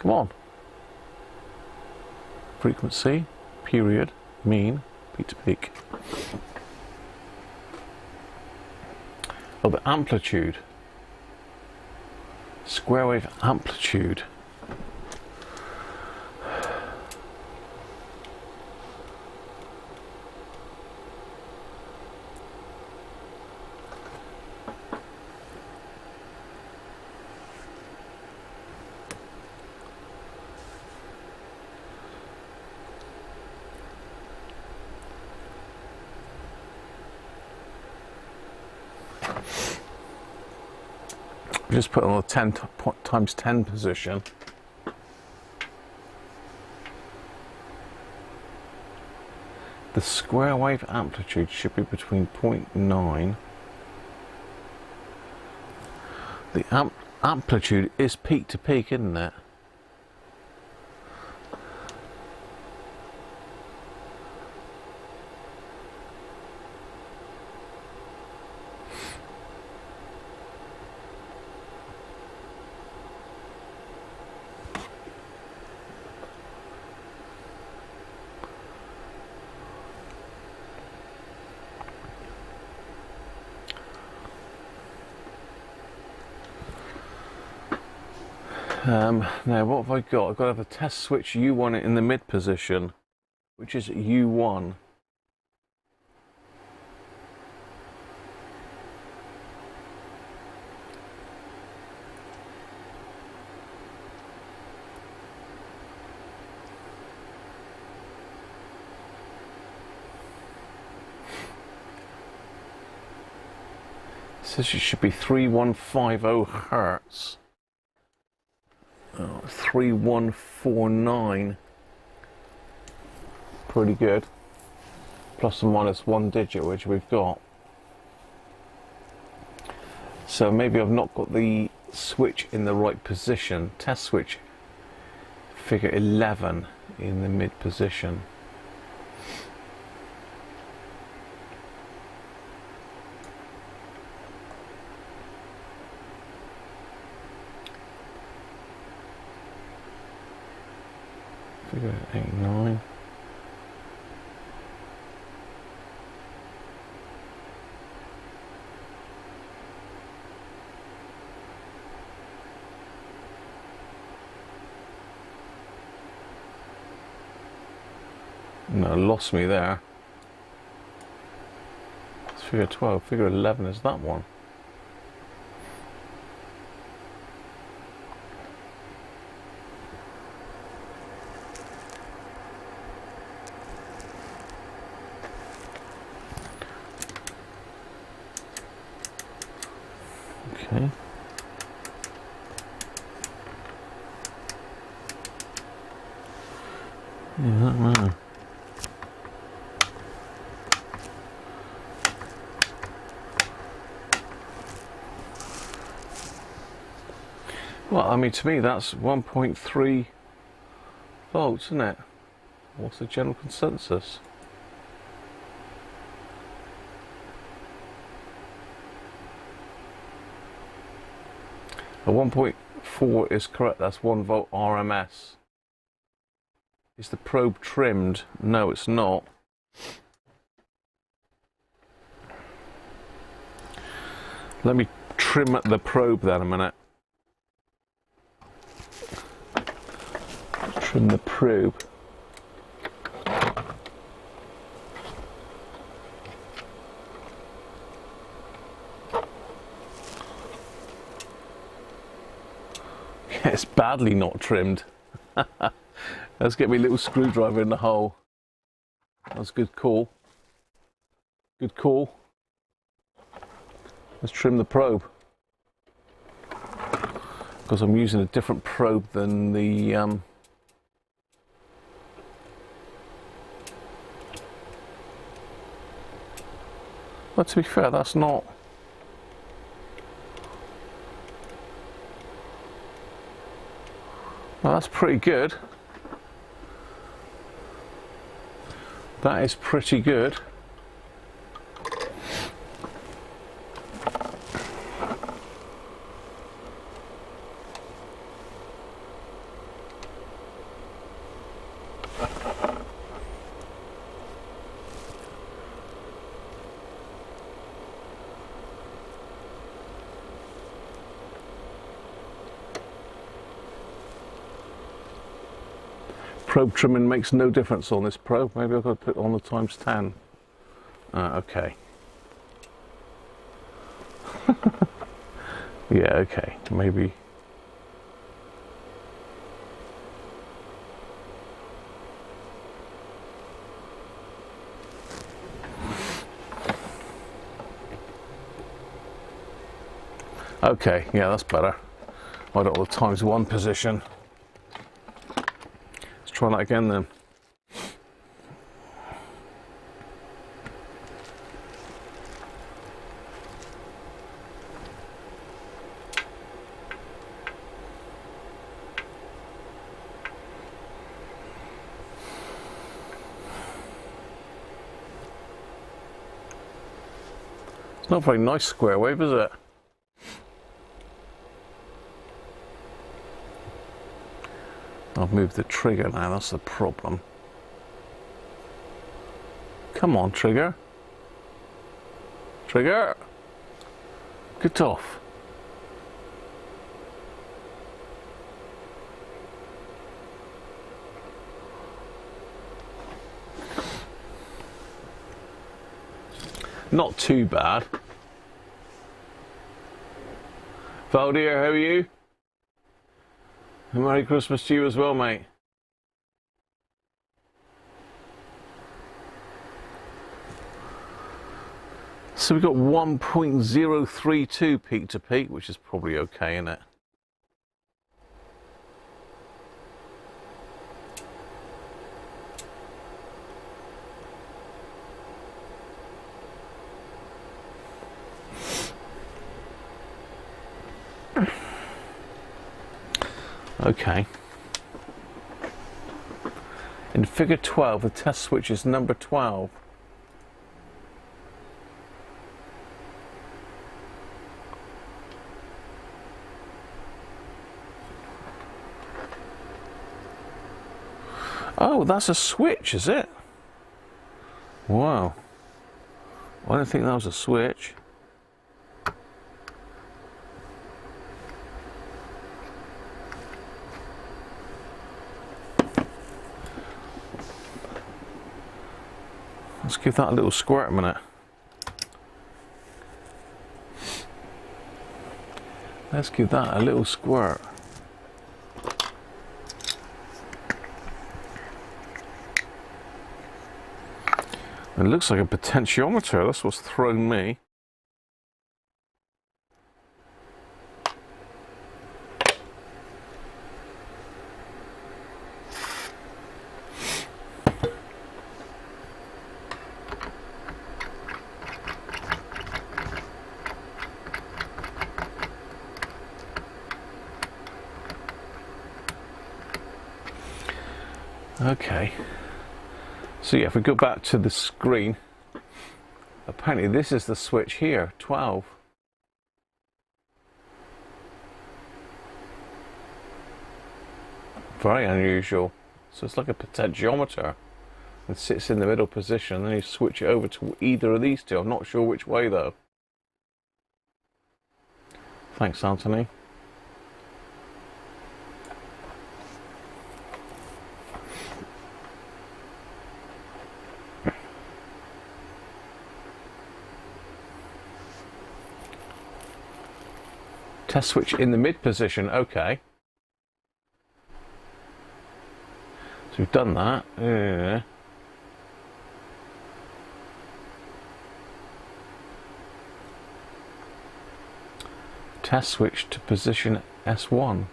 Come on. Frequency, period, mean, peak to peak. Oh, the amplitude. Square wave amplitude. Just put it on the 10 times 10 position. The square wave amplitude should be between 0.9. The amplitude is peak to peak, isn't it? Now what have I got? I've got to have a test switch U1 in the mid position, which is U1. It says it should be 3150 Hertz. 3149, pretty good, plus or minus 1 digit, which we've got. So maybe I've not got the switch in the right position. Test switch figure 11 in the mid position. Figure 8, 9. No, lost me there. It's figure 12. Figure 11 is that one. Okay. Yeah, I don't know. Well, I mean, to me that's 1.3 volts, isn't it? What's the general consensus? A 1.4 is correct, that's 1 volt RMS. Is the probe trimmed? No, it's not. Let me trim the probe then a minute. Trim the probe. It's badly not trimmed. Let's get me a little screwdriver in the hole. That's a good call. Good call. Let's trim the probe. Because I'm using a different probe than the But to be fair, that's not. Well, that's pretty good. That is pretty good. Probe trimming makes no difference on this probe. Maybe I've got to put it on the times 10. Okay. Yeah, okay. Maybe. Okay, yeah, that's better. I don't want the ×1 position. Let's try that again then. It's not a very nice square wave, is it? I've moved the trigger now, that's the problem. Come on, trigger. Trigger! Get off. Not too bad. Valdir, how are you? And Merry Christmas to you as well, mate. So we've got 1.032 peak to peak, which is probably okay, isn't it? Okay. In figure 12, the test switch is number 12. Oh, that's a switch, is it? Wow. I don't think that was a switch. Let's give that a little squirt a minute. Let's give that a little squirt. It looks like a potentiometer, that's what's thrown me. Okay, so yeah, if we go back to the screen, apparently this is the switch here, 12. Very unusual. So it's like a potentiometer. It sits in the middle position, then you switch it over to either of these two. I'm not sure which way though. Thanks, Anthony. Test switch in the mid position, okay. So we've done that. Yeah. Test switch to position S1.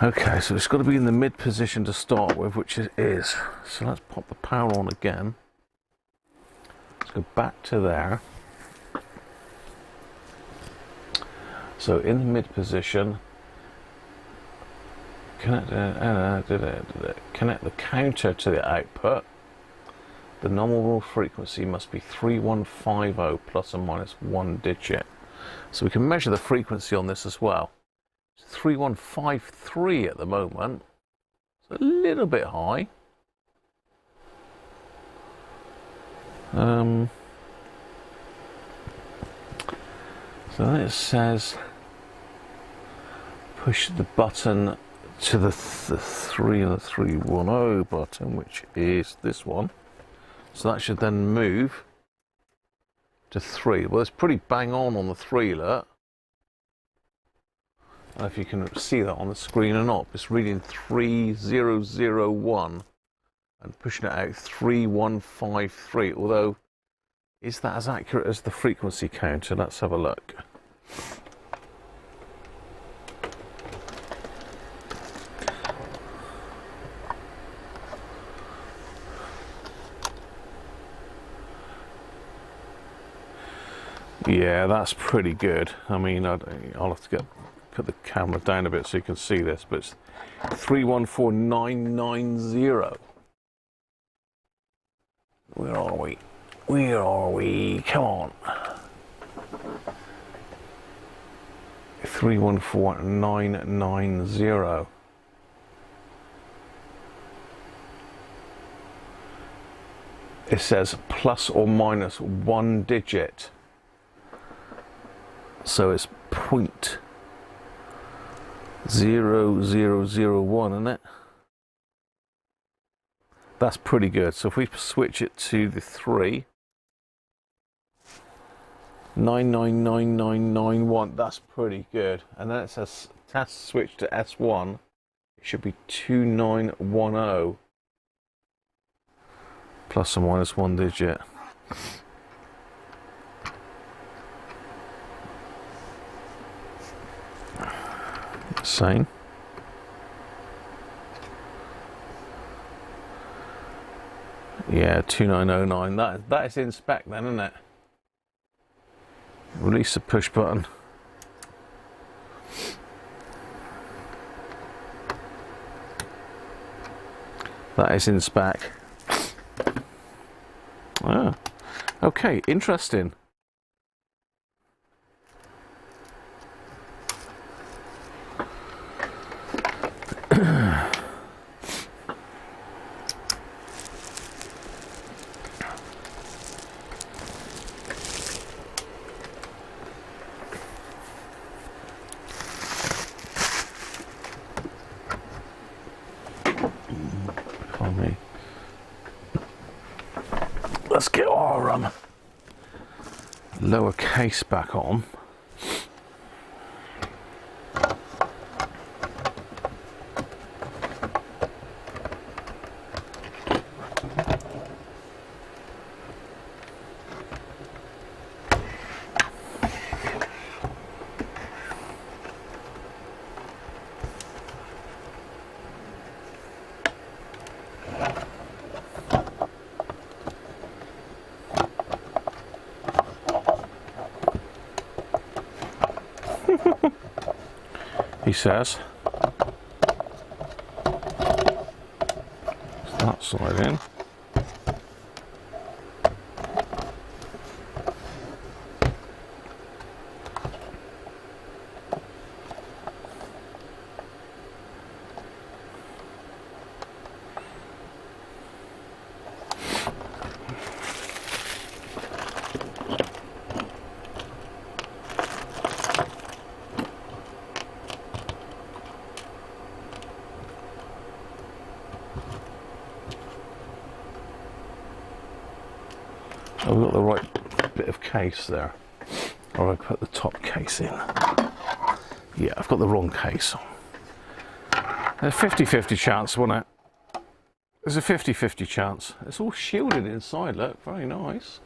Okay, so it's got to be in the mid position to start with, which it is. So let's pop the power on again. Let's go back to there. So in the mid position, connect the counter to the output. The nominal frequency must be 3150 plus or minus 1 digit. So we can measure the frequency on this as well. 3153 at the moment. It's a little bit high. So then it says push the button to the 310 button, which is this one. So that should then move to 3. Well, it's pretty bang on the 3, look. I don't know if you can see that on the screen or not. It's reading 3001 and pushing it out 3153. Although, is that as accurate as the frequency counter? Let's have a look. Yeah, that's pretty good. I mean, I'll have to put the camera down a bit so you can see this, but it's 314990. Where are we? Where are we? Come on. 314990. It says plus or minus 1 digit. So it's 0.0001, isn't it? That's pretty good. So if we switch it to the 3, 999991, that's pretty good. And then it says test switch to S1. It should be 2910. Plus or minus 1 digit. Same. Yeah, 2909. That is in spec then, isn't it? Release the push button. That is in spec. Ah, okay, interesting. Let's get our lower case back on. He says. That side in. I've got the right bit of case there, or I put the top case in. Yeah, I've got the wrong case. There's a 50-50 chance, wasn't it? There's a 50-50 chance. It's all shielded inside, look, very nice.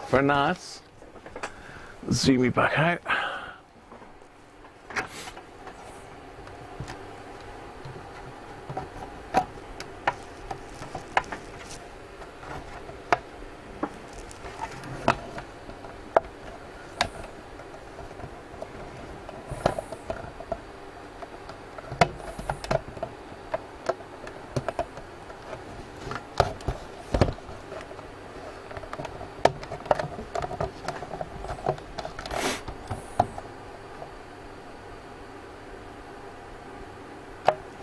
Very nice. Zoom me back out.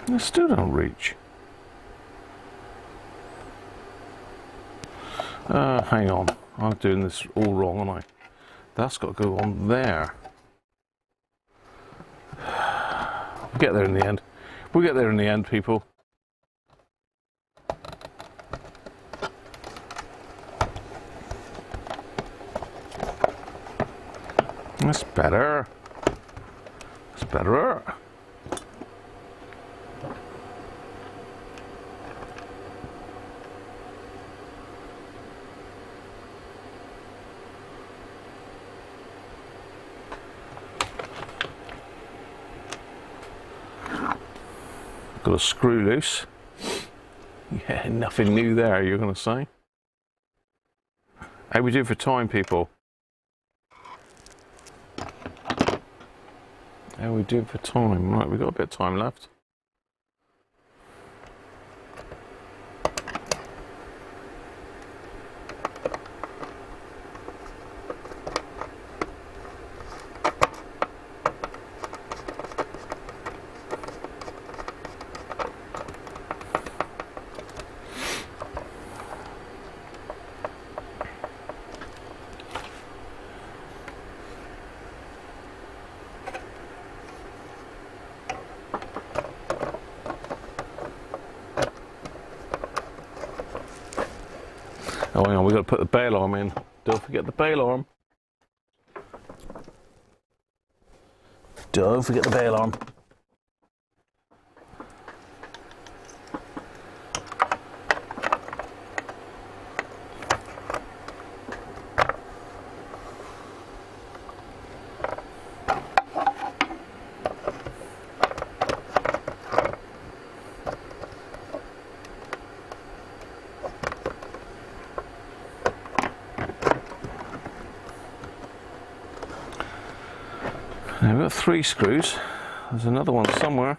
I still don't reach. Hang on, I'm doing this all wrong, aren't I? That's got to go on there. We'll get there in the end. We'll get there in the end, people. That's better. That's better. Got a screw loose. Yeah, nothing new there, you're going to say. How we do for time, people? How we do for time? Right, we've got a bit of time left. Oh, hang on, we've got to put the bail arm in. Don't forget the bail arm. Don't forget the bail arm. Now we've got 3 screws. There's another one somewhere.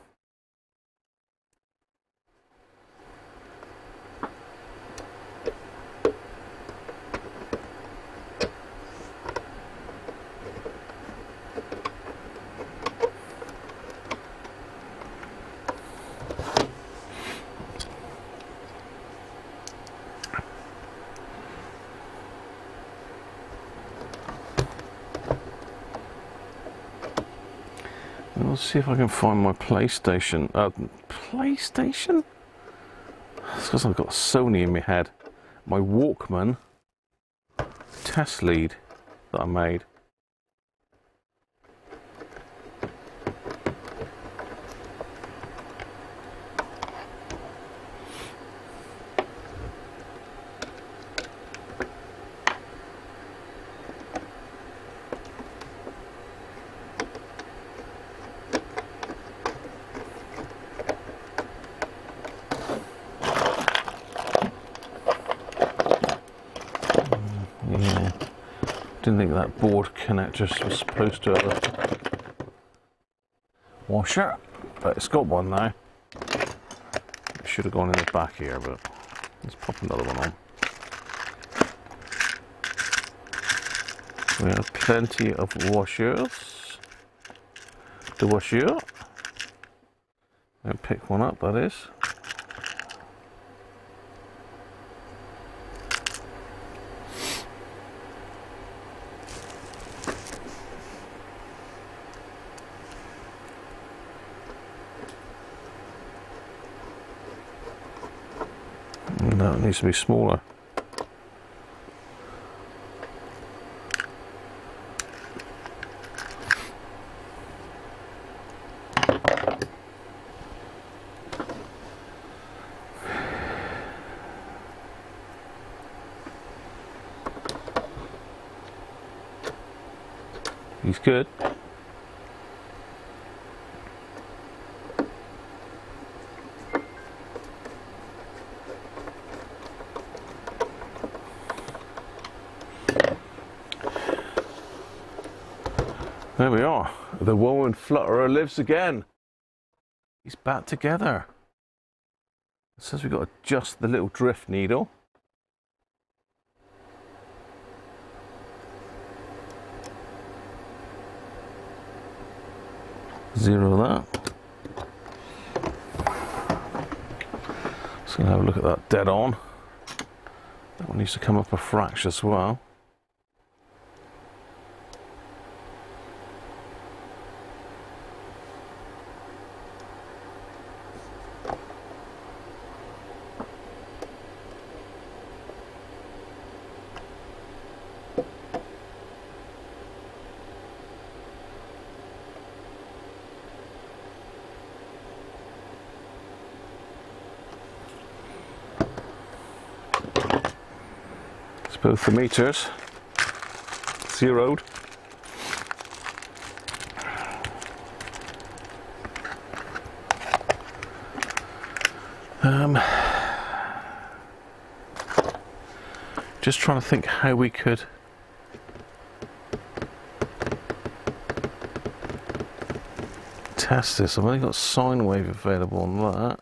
Let's see if I can find my PlayStation. PlayStation? It's because I've got Sony in my head. My Walkman test lead that I made. Yeah, didn't think that board connector was supposed to have a washer, but it's got one now. It should have gone in the back here, but let's pop another one on. We have plenty of washers. The washer. I'll pick one up, that is. No, it needs to be smaller. He's good. There we are. The woman flutterer lives again. He's back together. It says we've got to adjust the little drift needle. Zero that. Just gonna have a look at that dead on. That one needs to come up a fraction as well. Both the meters zeroed. Just trying to think how we could test this. I've only got sine wave available on that.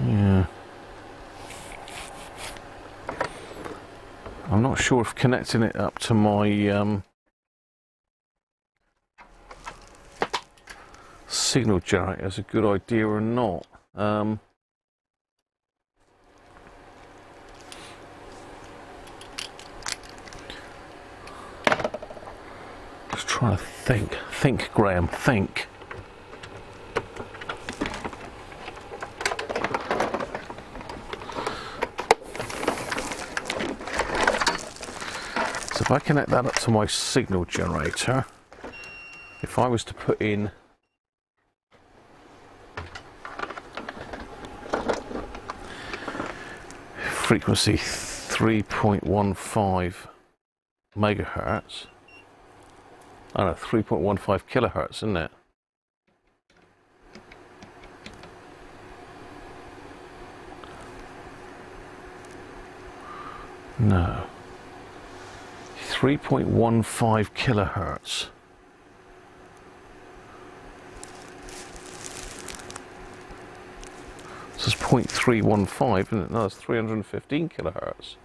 Yeah. I'm not sure if connecting it up to my signal generator is a good idea or not. Just trying to think. Think, Graham, think. So if I connect that up to my signal generator, if I was to put in frequency 3.15 megahertz, I don't know, 3.15 kilohertz, isn't it? No. 3.15 kilohertz. This is 0.315, isn't it? No, it's 315 kilohertz.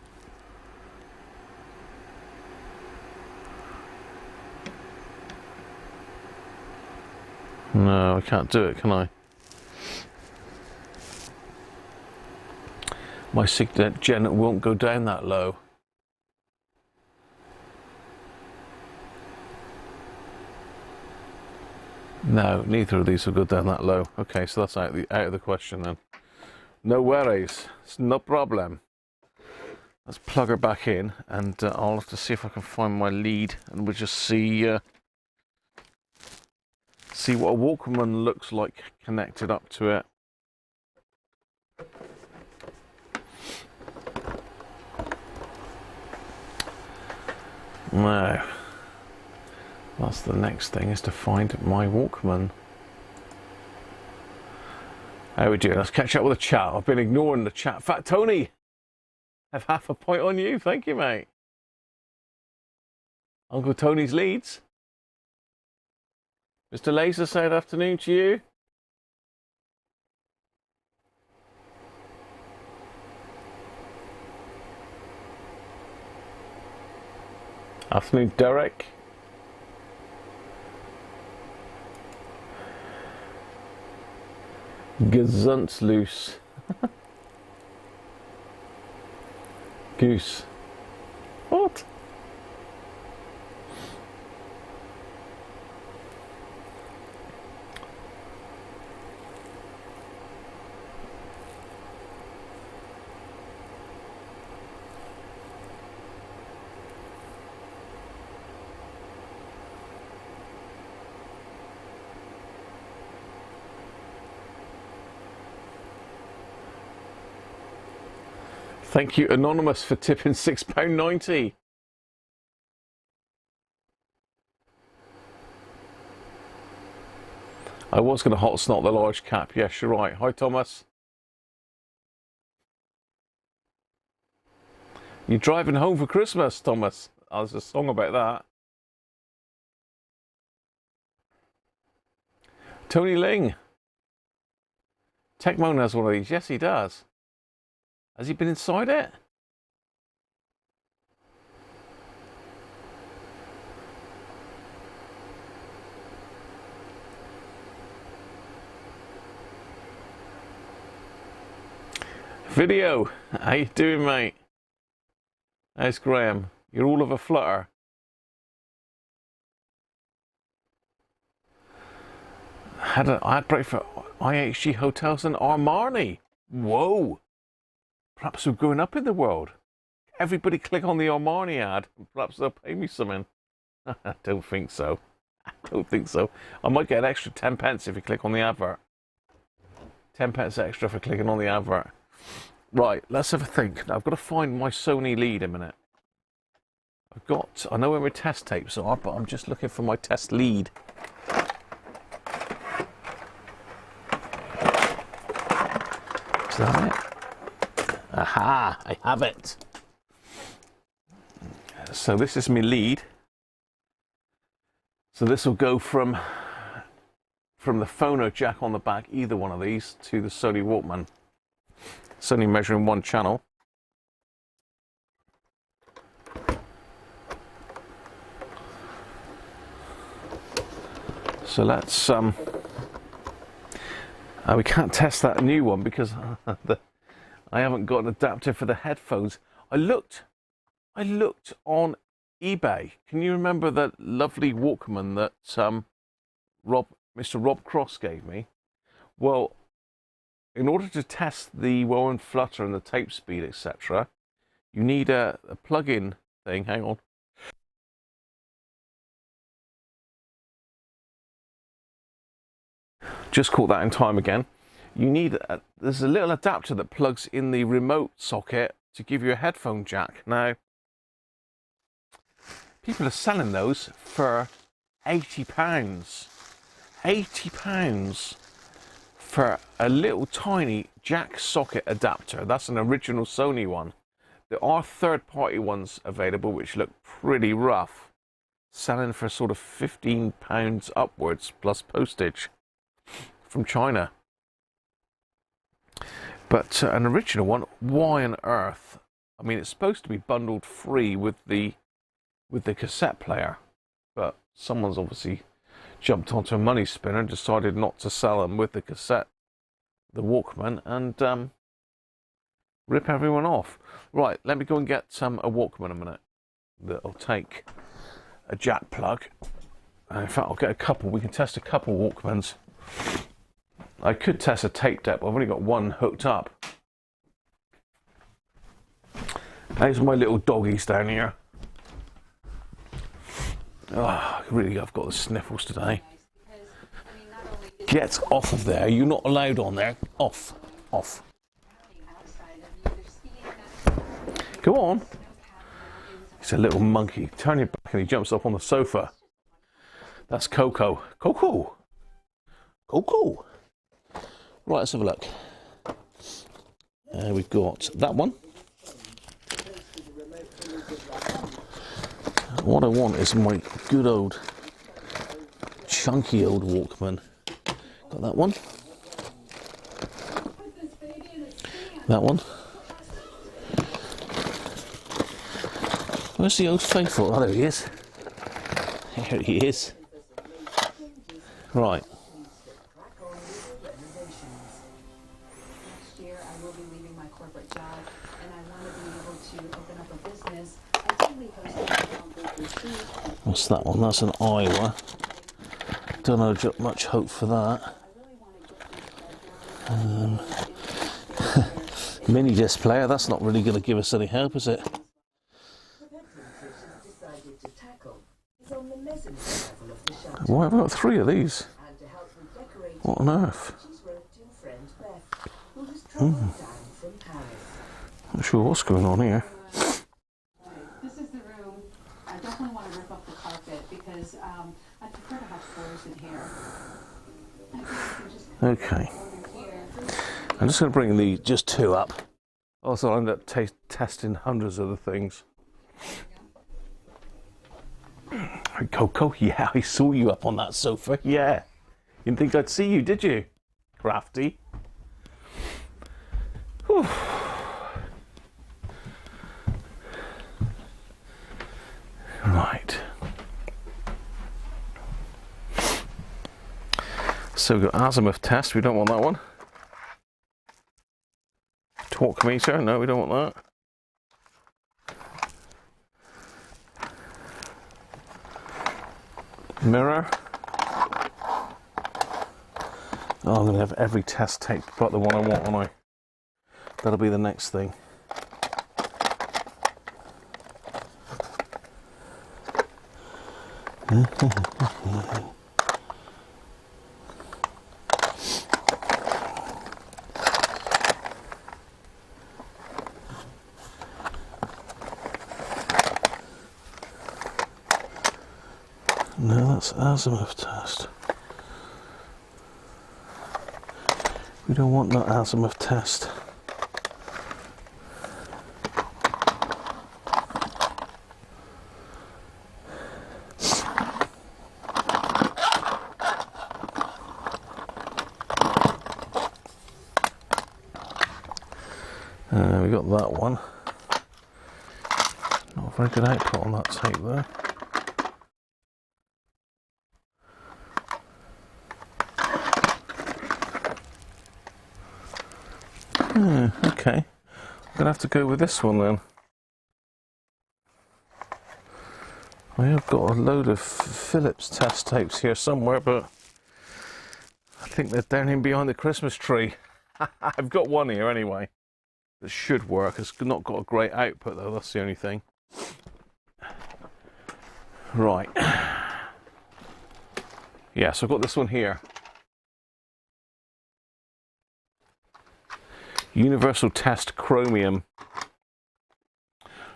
No, I can't do it, can I? My signal gen won't go down that low. No, neither of these will go down that low. Okay, so that's out of the question then. No worries, it's no problem. Let's plug her back in, and I'll have to see if I can find my lead, and we'll just see what a Walkman looks like connected up to it. Now, that's the next thing, is to find my Walkman. How we doing? Let's catch up with the chat. I've been ignoring the chat. Fat Tony, I have half a point on you. Thank you, mate. Uncle Tony's leads. Mr. Laser, say good afternoon to you. Afternoon, Derek. Gesundloos. Goose. What? Thank you, Anonymous, for tipping £6.90. I was going to hot snot the large cap. Yes, you're right. Hi, Thomas. You're driving home for Christmas, Thomas. There's a song about that. Tony Ling. Techmoan has one of these. Yes, he does. Has he been inside it? Video, how you doing, mate? How's Graham? You're all of a flutter. Had an ad break for IHG Hotels and Armani. Whoa! Perhaps we're growing up in the world. Everybody click on the Armani ad. Perhaps they'll pay me something. I don't think so. I don't think so. I might get an extra 10 pence if you click on the advert. 10 pence extra for clicking on the advert. Right, let's have a think. Now, I've got to find my Sony lead in a minute. I know where my test tapes are, but I'm just looking for my test lead. Is that it? Aha, I have it. So this is my lead. So this will go from the phono jack on the back, either one of these, to the Sony Walkman. It's only measuring one channel. So let's we can't test that new one because I haven't got an adapter for the headphones. I looked on eBay. Can you remember that lovely Walkman that Mr. Rob Cross gave me? Well, in order to test the whirl and flutter and the tape speed, etc., you need a plug-in thing. Hang on. Just caught that in time again. You need there's a little adapter that plugs in the remote socket to give you a headphone jack. Now, people are selling those for £80. £80 for a little tiny jack socket adapter. That's an original Sony one. There are third-party ones available which look pretty rough, selling for sort of £15 upwards plus postage from China. But an original one, why on earth? I mean, it's supposed to be bundled free with the cassette player, but someone's obviously jumped onto a money spinner and decided not to sell them with the cassette, the Walkman, and rip everyone off. Right, let me go and get a Walkman a minute. That'll take a jack plug. In fact, I'll get a couple. We can test a couple Walkmans. I could test a tape deck, but I've only got one hooked up. There's my little doggies down here. Oh, really, I've got the sniffles today. Get off of there. You're not allowed on there. Off. Off. Go on. He's a little monkey. Turn your back and he jumps up on the sofa. That's Coco. Coco. Coco. Right, let's have a look. We've got that one. What I want is my good old, chunky old Walkman. Got that one. That one. Where's the old faithful? Oh, there he is. Here he is. Right. What's that one? That's an Iowa. Don't know much hope for that. Mini disc player. That's not really going to give us any help, is it? Why have I got 3 of these? What on earth? Not sure what's going on here. This is the room. I definitely want to rip up the carpet because I prefer to have floors in here. Okay. I'm just going to bring just 2 up. Also, I'll end up testing hundreds of the things. Coco, yeah, I saw you up on that sofa. Yeah. You didn't think I'd see you, did you? Crafty. Whew. Right. So we've got azimuth test. We don't want that one. Torque meter, no, we don't want that. Mirror. Oh, I'm going to have every test tape but the one I want, aren't I? That'll be the next thing. No, that's azimuth test. We don't want that azimuth test. We got that one. Not a very good output on that tape though. Okay, I'm gonna have to go with this one then. I have got a load of Phillips test tapes here somewhere, but I think they're down in behind the Christmas tree. I've got one here anyway. That should work. It's not got a great output though, that's the only thing. Right. Yeah, so I've got this one here. Universal Test Chromium.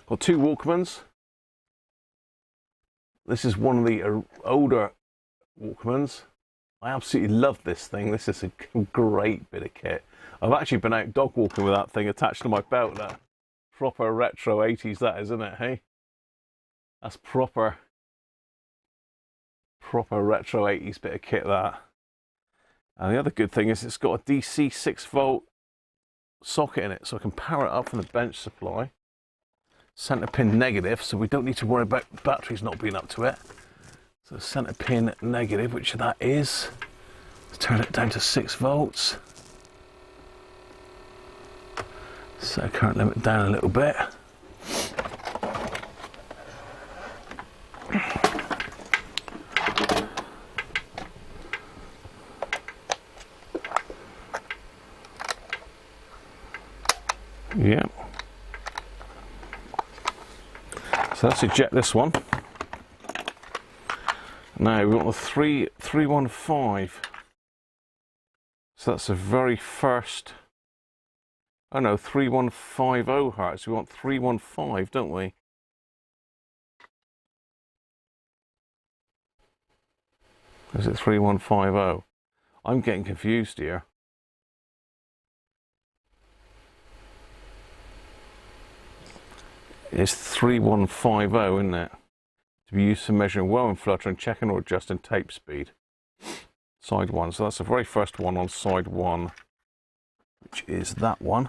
Got two Walkmans. This is one of the older Walkmans. I absolutely love this thing. This is a great bit of kit. I've actually been out dog walking with that thing attached to my belt. That proper retro 80s that is, isn't it, hey? That's proper retro 80s bit of kit, that. And the other good thing is it's got a DC 6-volt socket in it, so I can power it up from the bench supply. Center pin negative, so we don't need to worry about batteries not being up to it. So center pin negative, which that is. Let's turn it down to 6 volts. Set current limit down a little bit. Yeah. So let's eject this one. Now we want the 315. So that's the very first. Oh no, 3150 hertz. We want 315, don't we? Is it 3150? I'm getting confused here. It's 3150, isn't it? To be used for measuring well in flutter and checking or adjusting tape speed. Side 1. So that's the very first one on side 1, which is that one.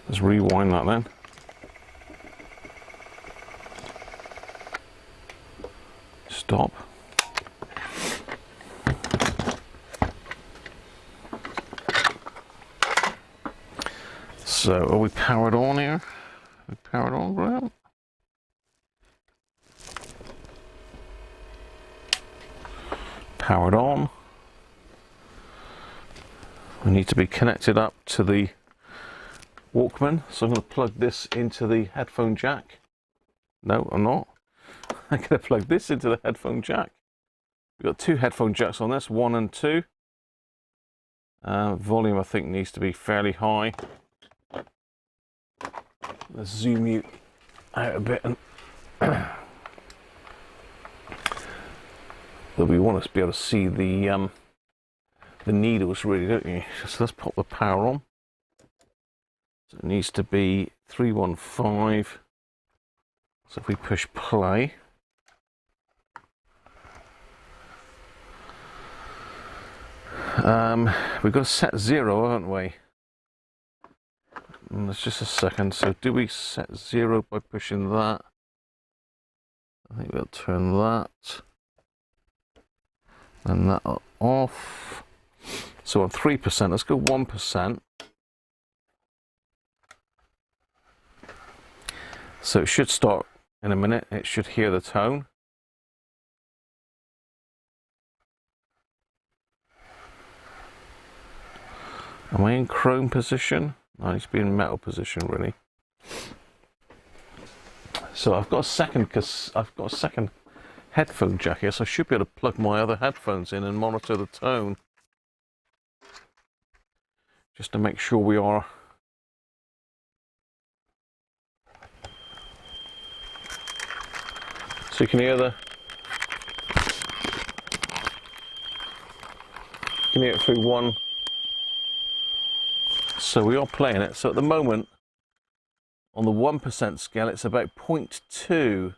Let's rewind that then. Stop. So, are we powered on here? Are we powered on, Graham? Powered on. We need to be connected up to the Walkman, so I'm going to plug this into the headphone jack. No, I'm not. I'm going to plug this into the headphone jack. We've got two headphone jacks on this, 1 and 2. Volume I think needs to be fairly high. Let's zoom you out a bit, and but we want to be able to see the needles, really, don't you? So let's pop the power on. So it needs to be 315. So if we push play, we've got to set 0, haven't we? And that's just a second. So do we set 0 by pushing that? I think we'll turn that. And that off. So on 3%, let's go 1%. So it should start in a minute. It should hear the tone. Am I in chrome position? No, I need to be in metal position, really. So I've got a second headphone jack here, so I should be able to plug my other headphones in and monitor the tone. Just to make sure we are. So you can hear it through one. So we are playing it. So at the moment, on the 1% scale, it's about 0.2.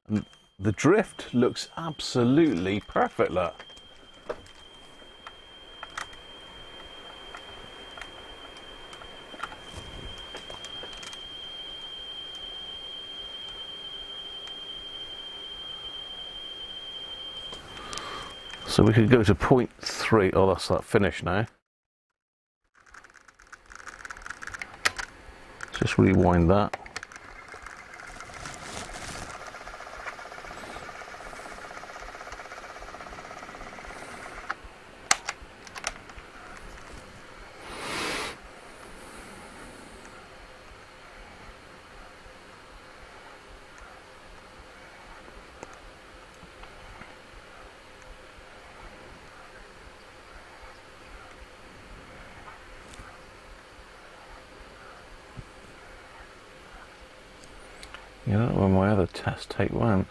And the drift looks absolutely perfect, look. So we could go to 0.3. Oh, that's that finish now. Just rewind that. You know where my other test tape went.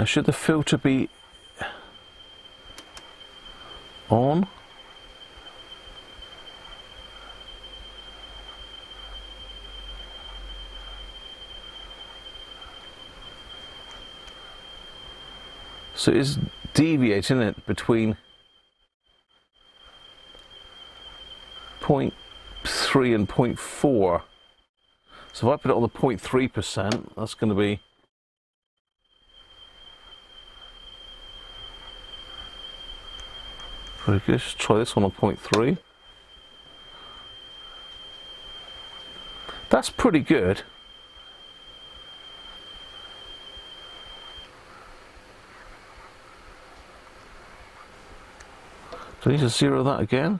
Should the filter be on? So it's deviating it between 0.3 and 0.4. So if I put it on the 0.3%, that's going to be pretty good. Let's try this one on 0.3. That's pretty good. Do I need to zero that again?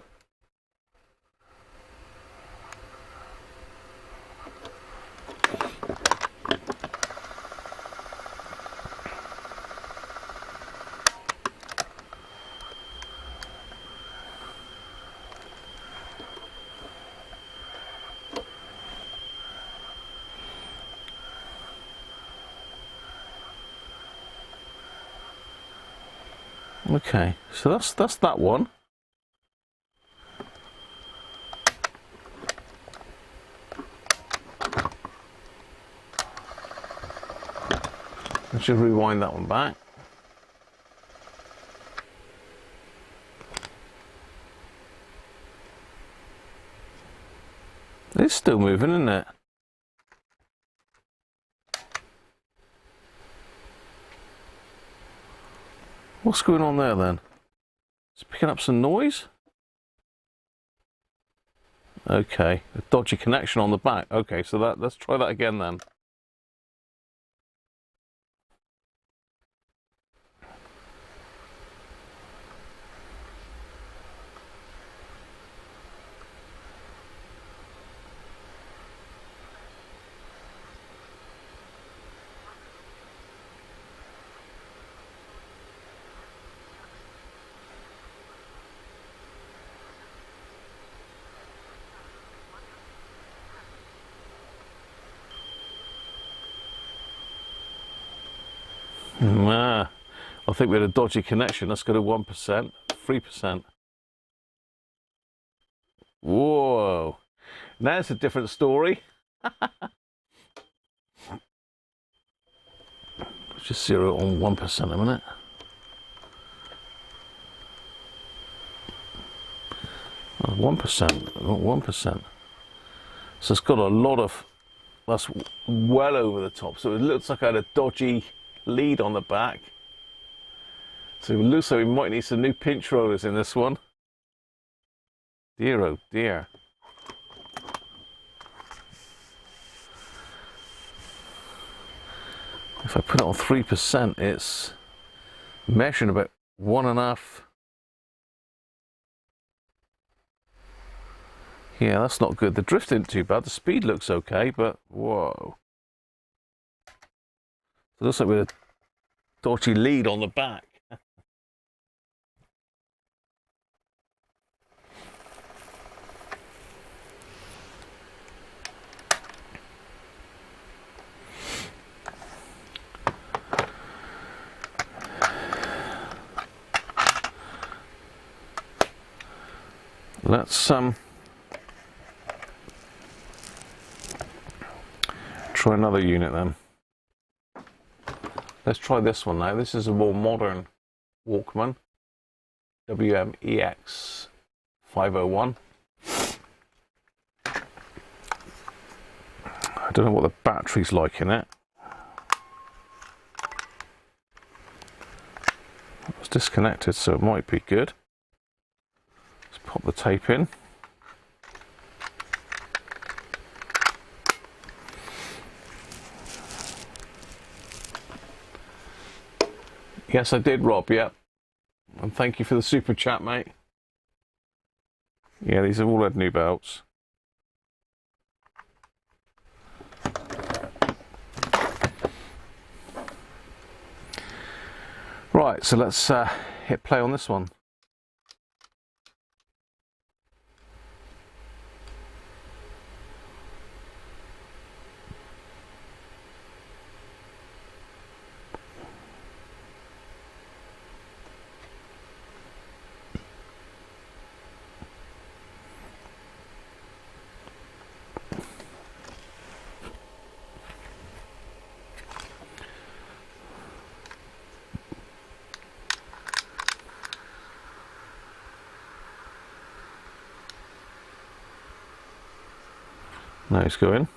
Okay, so that's that one. Let's just rewind that one back. It's still moving, isn't it? What's going on there then? It's picking up some noise? Okay, a dodgy connection on the back. Okay, so let's try that again then. I think we had a dodgy connection. Let's go to 1%, 3%. Whoa. Now it's a different story. Let's just zero it on 1% a minute. Oh, 1%. 1%. So it's got a lot of. That's well over the top. So it looks like I had a dodgy lead on the back. So it looks like we might need some new pinch rollers in this one. Dear oh dear. If I put it on 3%, it's measuring about 1.5. Yeah, that's not good. The drift isn't too bad. The speed looks okay, but whoa. It looks like we had a dodgy lead on the back. Let's try another unit then. Let's try this one now. This is a more modern Walkman, WMEX 501. I don't know what the battery's like in it. It was disconnected, so it might be good. Let's pop the tape in. Yes, I did, Rob, yeah. And thank you for the super chat, mate. Yeah, these have all had new belts. Right, so let's hit play on this one. Now it's going.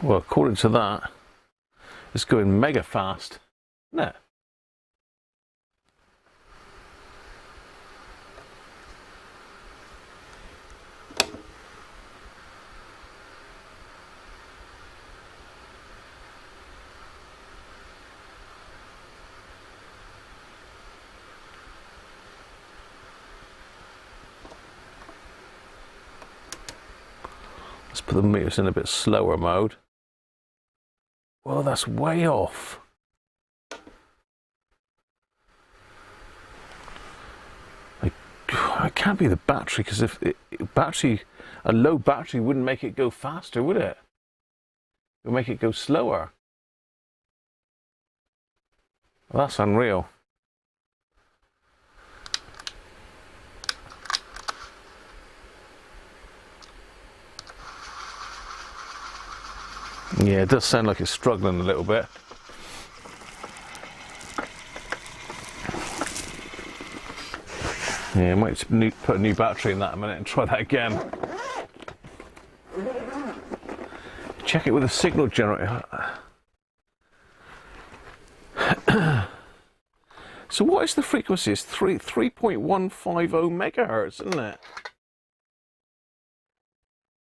Well, according to that, it's going mega fast, isn't it? Let's put the meters in a bit slower mode. Well, that's way off. It can't be the battery, because if a low battery wouldn't make it go faster, would it? It would make it go slower. Well, that's unreal. Yeah, it does sound like it's struggling a little bit. Yeah, I might put a new battery in that in a minute and try that again. Check it with a signal generator. So what is the frequency? It's 3.150 megahertz, isn't it?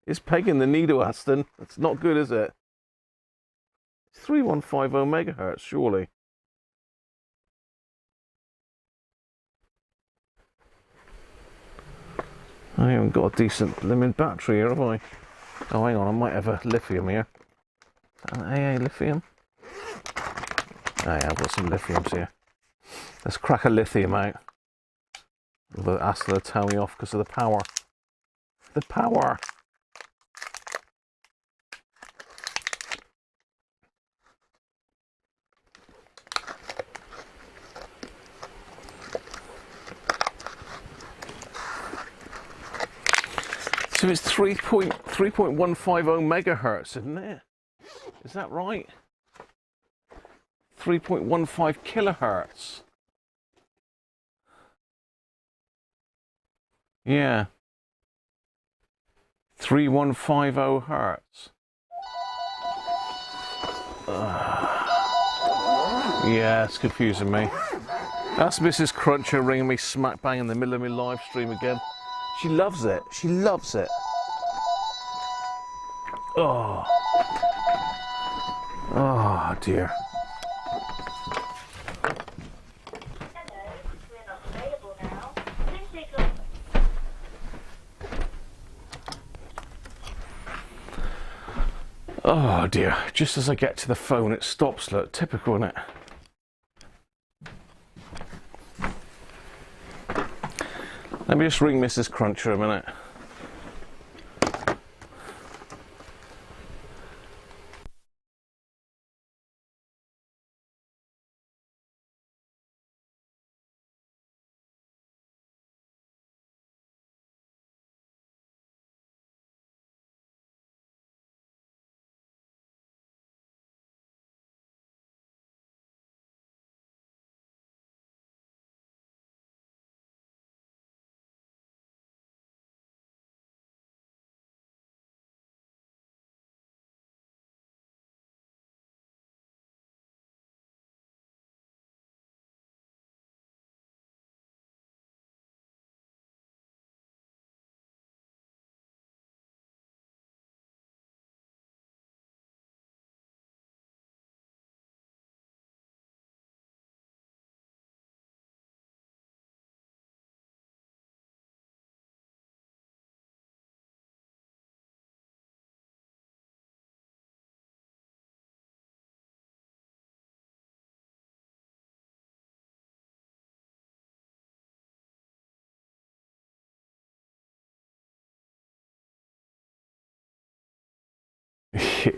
It's pegging the needle, Aston. That's not good, is it? 3150 megahertz, surely. I haven't got a decent blimmin' battery here, have I? Oh, hang on, I might have a lithium here. AA lithium? Oh yeah, I've got some lithiums here. Let's crack a lithium out. Although Aston will tell me off because of the power. The power! So it's 3.150 megahertz, isn't it? Is that right? 3.15 kilohertz. Yeah. 3150 hertz. Yeah, it's confusing me. That's Mrs. Cruncher ringing me smack bang in the middle of my live stream again. She loves it. She loves it. Oh. Oh dear. Oh dear, just as I get to the phone it stops. Look, typical, isn't it? Let me just ring Mrs. Cruncher a minute.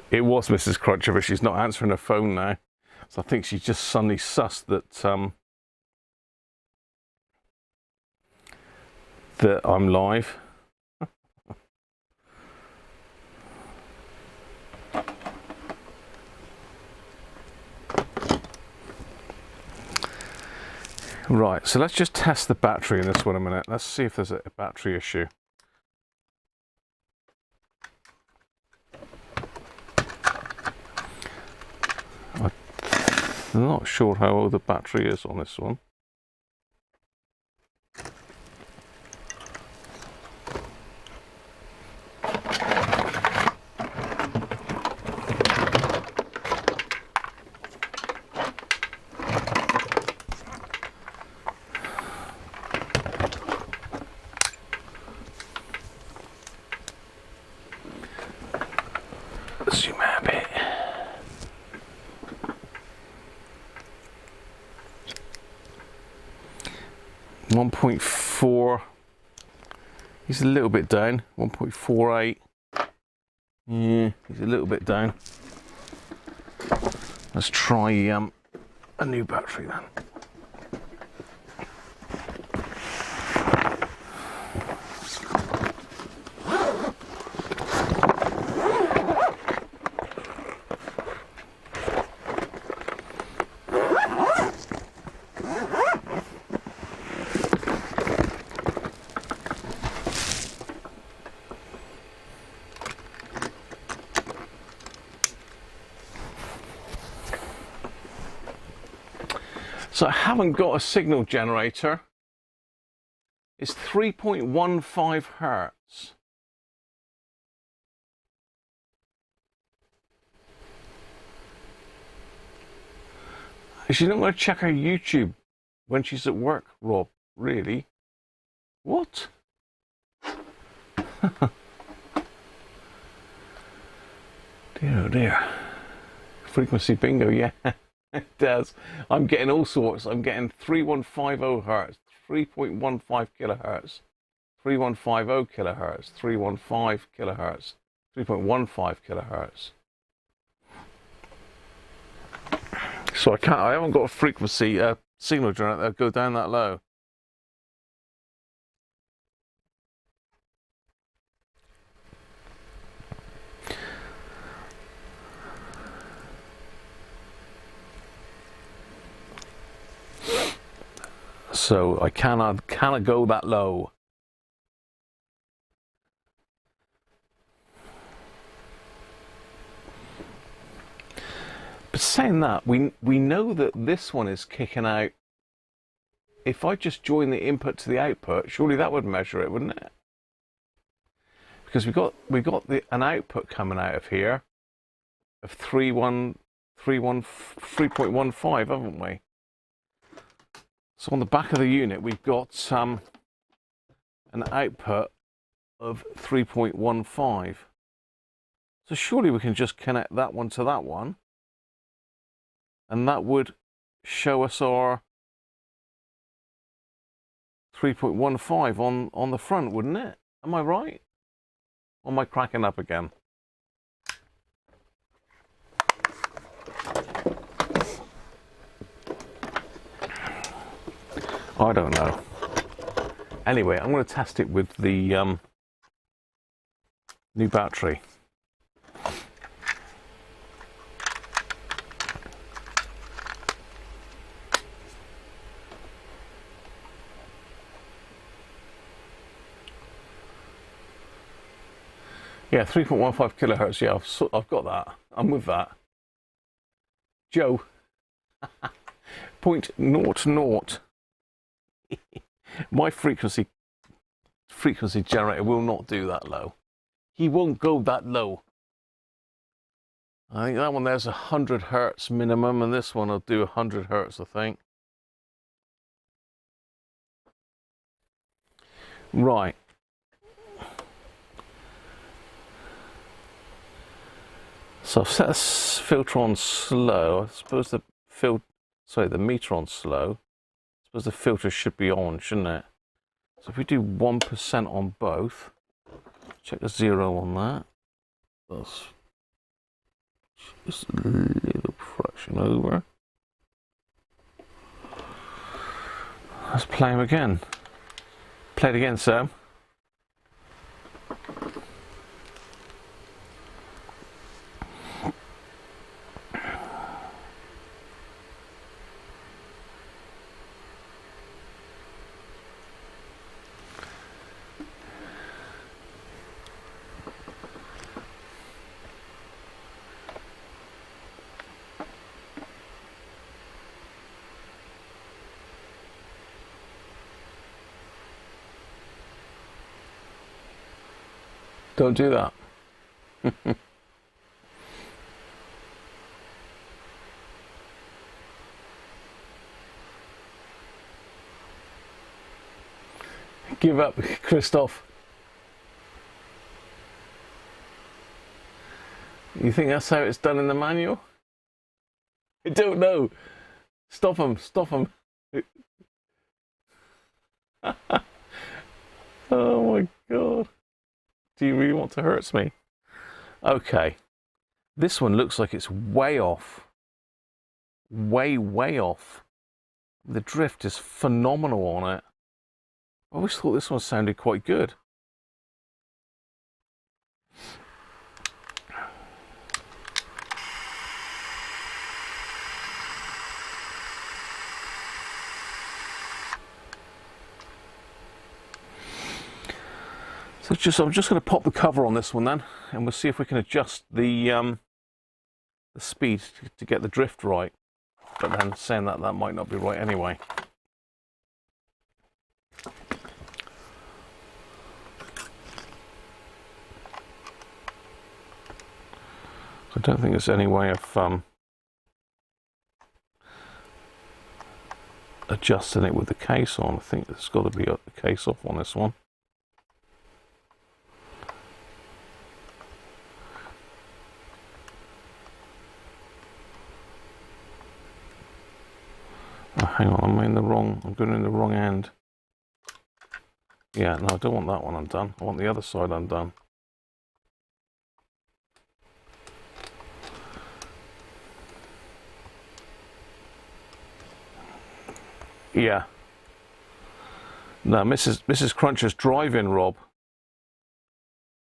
It was Mrs. Cruncher, but she's not answering her phone now. So I think she's just suddenly sussed that I'm live. Right, so let's just test the battery in this one a minute. Let's see if there's a battery issue. I'm not sure how old the battery is on this one. Zoom out a bit. 1.4. He's a little bit down. 1.48. Yeah, he's a little bit down. Let's try a new battery then. So I haven't got a signal generator. It's 3.15 hertz. Is she not going to check her YouTube when she's at work, Rob? Really? What? Dear, oh dear. Frequency bingo, yeah. It does. I'm getting all sorts. I'm getting 3150 hertz, 3.15 kilohertz, 3150 kilohertz, 315 kilohertz, 3.15 kilohertz. So I haven't got a frequency signal generator that go down that low. So I cannot go that low. But saying that, we know that this one is kicking out. If I just join the input to the output, surely that would measure it, wouldn't it? Because we got an output coming out of here of 3.15, haven't we? So on the back of the unit, we've got an output of 3.15. So surely we can just connect that one to that one, and that would show us our 3.15 on the front, wouldn't it? Am I right? Or am I cracking up again? I don't know. Anyway, I'm going to test it with the new battery. Yeah, 3.15 kilohertz. Yeah, I've got that. I'm with that. Joe. 0.00. My frequency generator will not do that low. He won't go that low. I think that one there's 100 hertz minimum, and this one will do 100 hertz, I think. Right. So I've set this filter on slow. I suppose the meter on slow. I suppose the filter should be on, shouldn't it? So if we do 1% on both, check the 0 on that. That's just a little fraction over. Let's play him again. Play it again, Sam. Don't do that. Give up, Christoph. You think that's how it's done in the manual? I don't know. Stop him, stop him. Oh my God. Do you really want to hurt me? Okay. This one looks like it's way off. Way off. The drift is phenomenal on it. I always thought this one sounded quite good. So I'm just going to pop the cover on this one then, and we'll see if we can adjust the speed to get the drift right. But then saying that might not be right anyway. I don't think there's any way of adjusting it with the case on. I think there's got to be a case off on this one. Oh, hang on, I'm going in the wrong end. Yeah, no, I don't want that one undone. I want the other side undone. Yeah. No, Mrs. Cruncher's driving, Rob.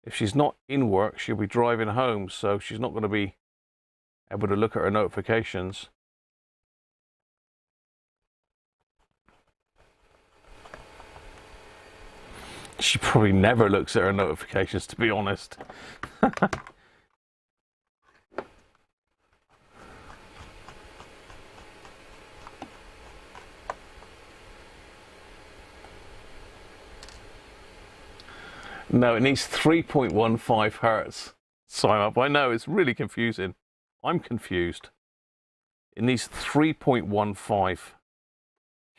If she's not in work, she'll be driving home, so she's not going to be able to look at her notifications. She probably never looks at her notifications, to be honest. No, it needs 3.15 hertz. Sign up. I know, it's really confusing. I'm confused. It needs 3.15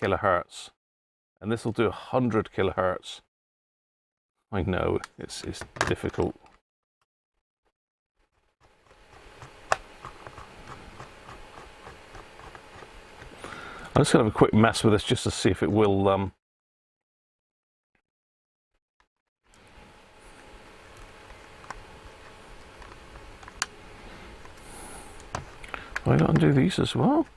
kilohertz. And this will do 100 kilohertz. I know, it's difficult. I'm just going to have a quick mess with this just to see if it will... Why not undo these as well?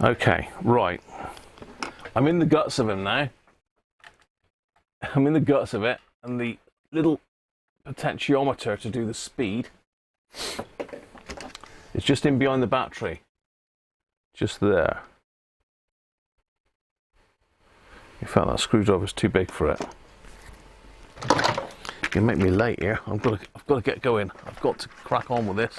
Okay, right. I'm in the guts of him now. I'm in the guts of it, and the little potentiometer to do the speed is just in behind the battery. Just there. In fact, that screwdriver's too big for it. You make me late here. I've got to get going. I've got to crack on with this.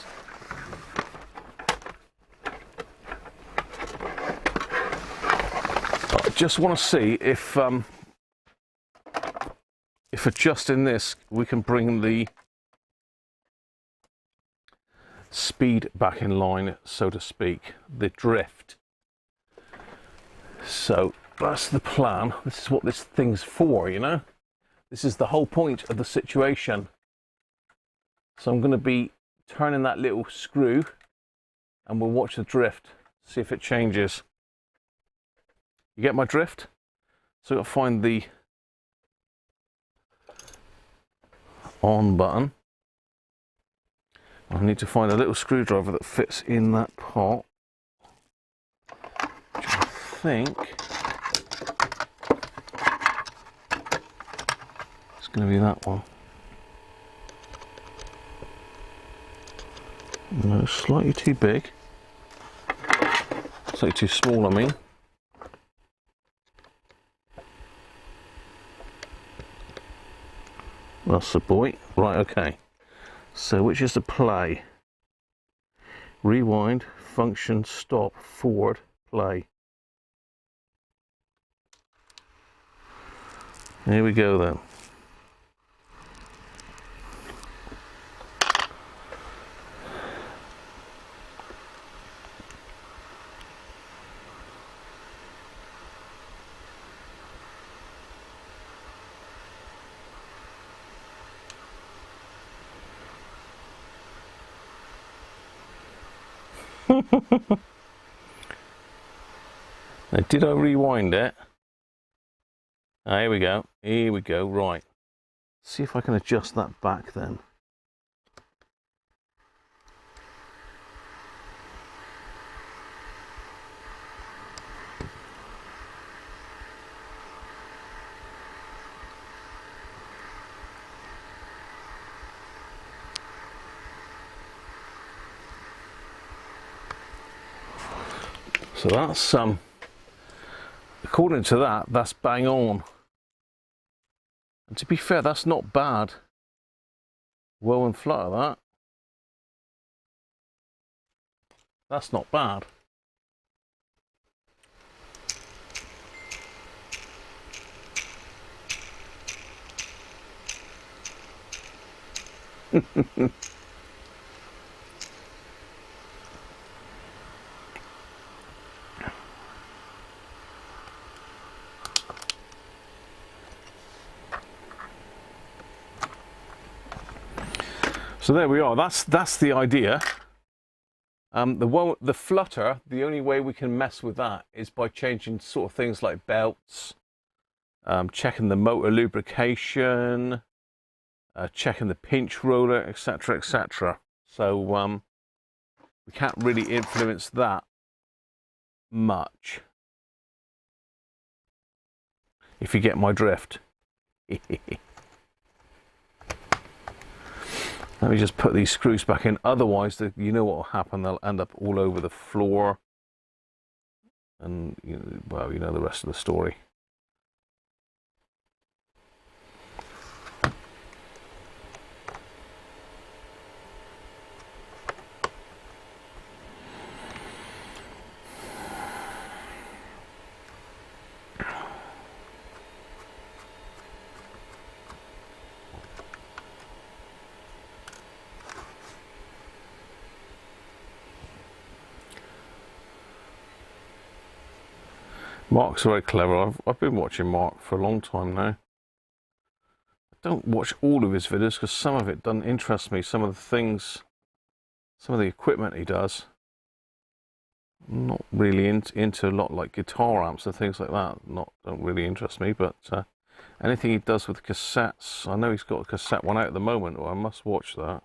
I just want to see if adjusting this, we can bring the speed back in line, so to speak, the drift. So that's the plan. This is what this thing's for, you know. This is the whole point of the situation. So I'm going to be turning that little screw, and we'll watch the drift, see if it changes. You get my drift? So I'll find the on button. I need to find a little screwdriver that fits in that pot, which I think is going to be that one. No, slightly too big. Slightly too small, I mean. That's the boy. Right, okay. So which is the play? Rewind, function, stop, forward, play. Here we go then. Now, did I rewind it? Ah, here we go. Here we go. Right. See if I can adjust that back then. So that's according to that, that's bang on. And to be fair, that's not bad. Woe and flutter that. That's not bad. So there we are. That's the idea. The flutter, the only way we can mess with that is by changing sort of things like belts, checking the motor lubrication, checking the pinch roller, etc., etc. So we can't really influence that much, if you get my drift. Let me just put these screws back in, otherwise you know what will happen, they'll end up all over the floor, and well, you know the rest of the story. Mark's very clever. I've been watching Mark for a long time now. I don't watch all of his videos because some of it doesn't interest me. Some of the things, some of the equipment he does, I'm not really into a lot, like guitar amps and things like that. Don't really interest me. But anything he does with cassettes, I know he's got a cassette one out at the moment. Well, I must watch that.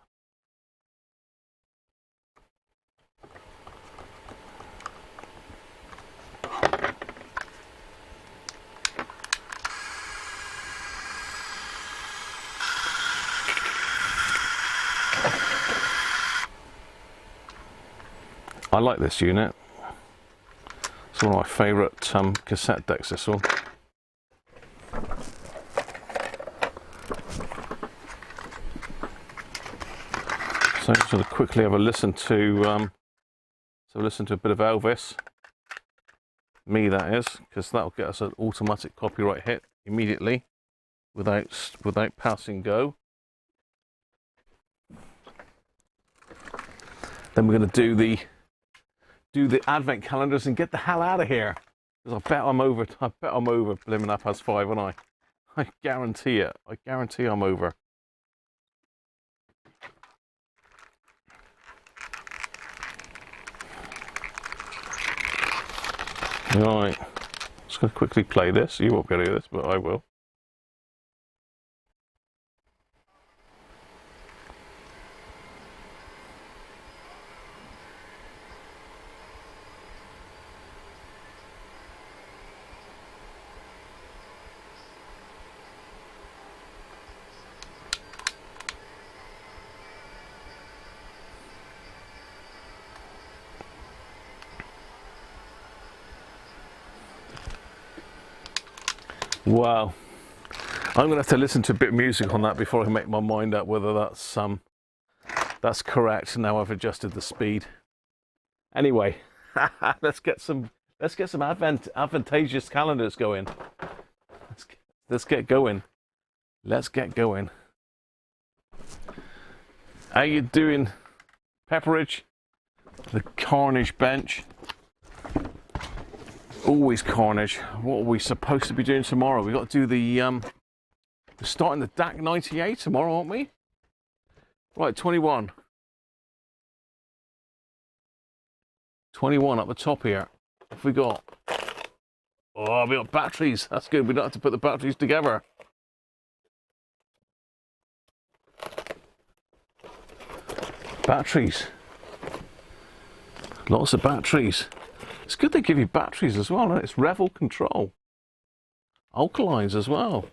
I like this unit. It's one of my favourite cassette decks, this one. So just going to quickly have a listen to listen to a bit of Elvis. Me, that is, because that'll get us an automatic copyright hit immediately without passing go. Then we're going to do the advent calendars and get the hell out of here, because I bet I'm over blimmin' 5:30, and I guarantee it. I guarantee I'm over. Right, just going to quickly play this. You won't be able to hear this, but I will. Wow, I'm going to have to listen to a bit of music on that before I make my mind up whether that's correct. Now I've adjusted the speed. Anyway, let's get some advantageous calendars going. Let's get going. Let's get going. How you doing, Pepperidge? The Carnage bench. Always carnage. What are we supposed to be doing tomorrow? We've got to do the we're starting the DAC 98 tomorrow, aren't we? Right, 21 up the top here. What have we got? Oh, we got batteries. That's good. We don't have to put the batteries together. Batteries. Lots of batteries. It's good they give you batteries as well, and it's revel control. Alkalines as well.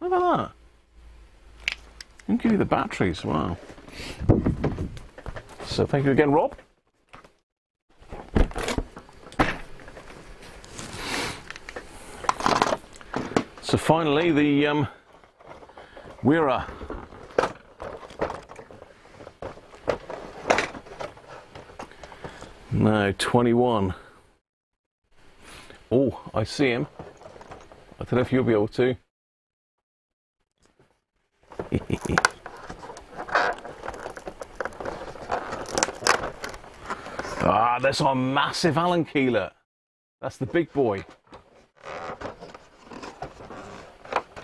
Look at that. They give you the batteries, wow. So thank you again, Rob. So finally, the Wira. No, 21. Oh, I see him. I don't know if you'll be able to. Ah, that's our massive Allen keeler. That's the big boy.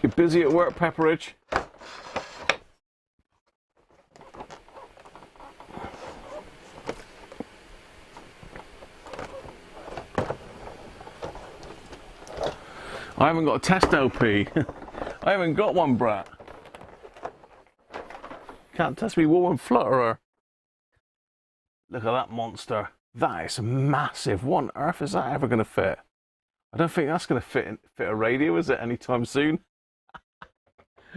You're busy at work, Pepperidge? I haven't got a test LP. I haven't got one, Brat. Can't test me woman flutterer. Look at that monster. That is massive. What on earth is that ever going to fit? I don't think that's going to fit a radio, is it, anytime soon?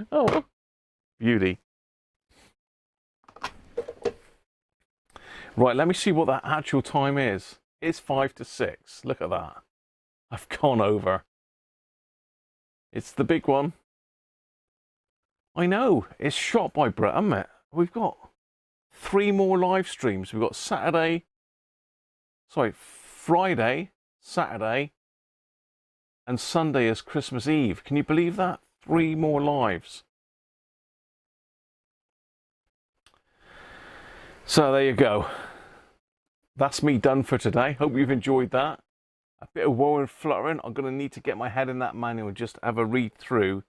Oh, beauty. Right, let me see what that actual time is. It's 5 to 6. Look at that. I've gone over. It's the big one. I know. It's shot by Brett, isn't it? We've got 3 more live streams. We've got Friday, Saturday, and Sunday is Christmas Eve. Can you believe that? 3 more lives. So there you go. That's me done for today. Hope you've enjoyed that. A bit of woe and fluttering. I'm going to need to get my head in that manual and just have a read through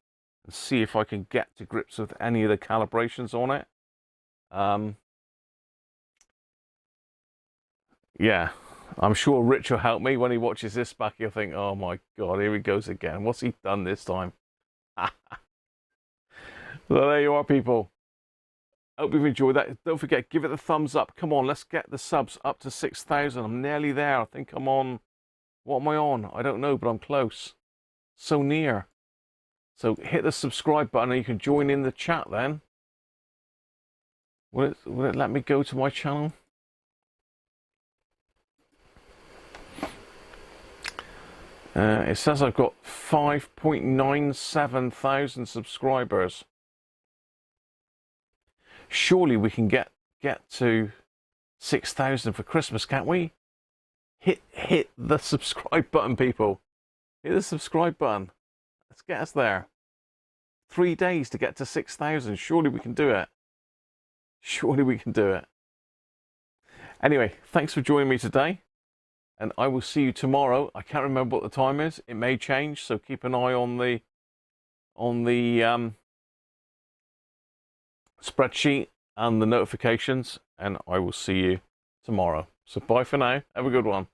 and see if I can get to grips with any of the calibrations on it. Yeah, I'm sure Rich will help me. When he watches this back, he'll think, oh my God, here he goes again. What's he done this time? So there you are, people. Hope you've enjoyed that. Don't forget, give it the thumbs up. Come on, let's get the subs up to 6,000. I'm nearly there. I think I'm on, what am I on? I don't know, but I'm close. So near. So hit the subscribe button and you can join in the chat then. Will it let me go to my channel? It says I've got 5.97 thousand subscribers. Surely we can get to 6,000 for Christmas, can't we? Hit the subscribe button, people. Hit the subscribe button. Let's get us there. 3 days to get to 6,000. Surely we can do it. Surely we can do it. Anyway, thanks for joining me today. And I will see you tomorrow. I can't remember what the time is. It may change, so keep an eye on the spreadsheet and the notifications, and I will see you tomorrow. So bye for now. Have a good one.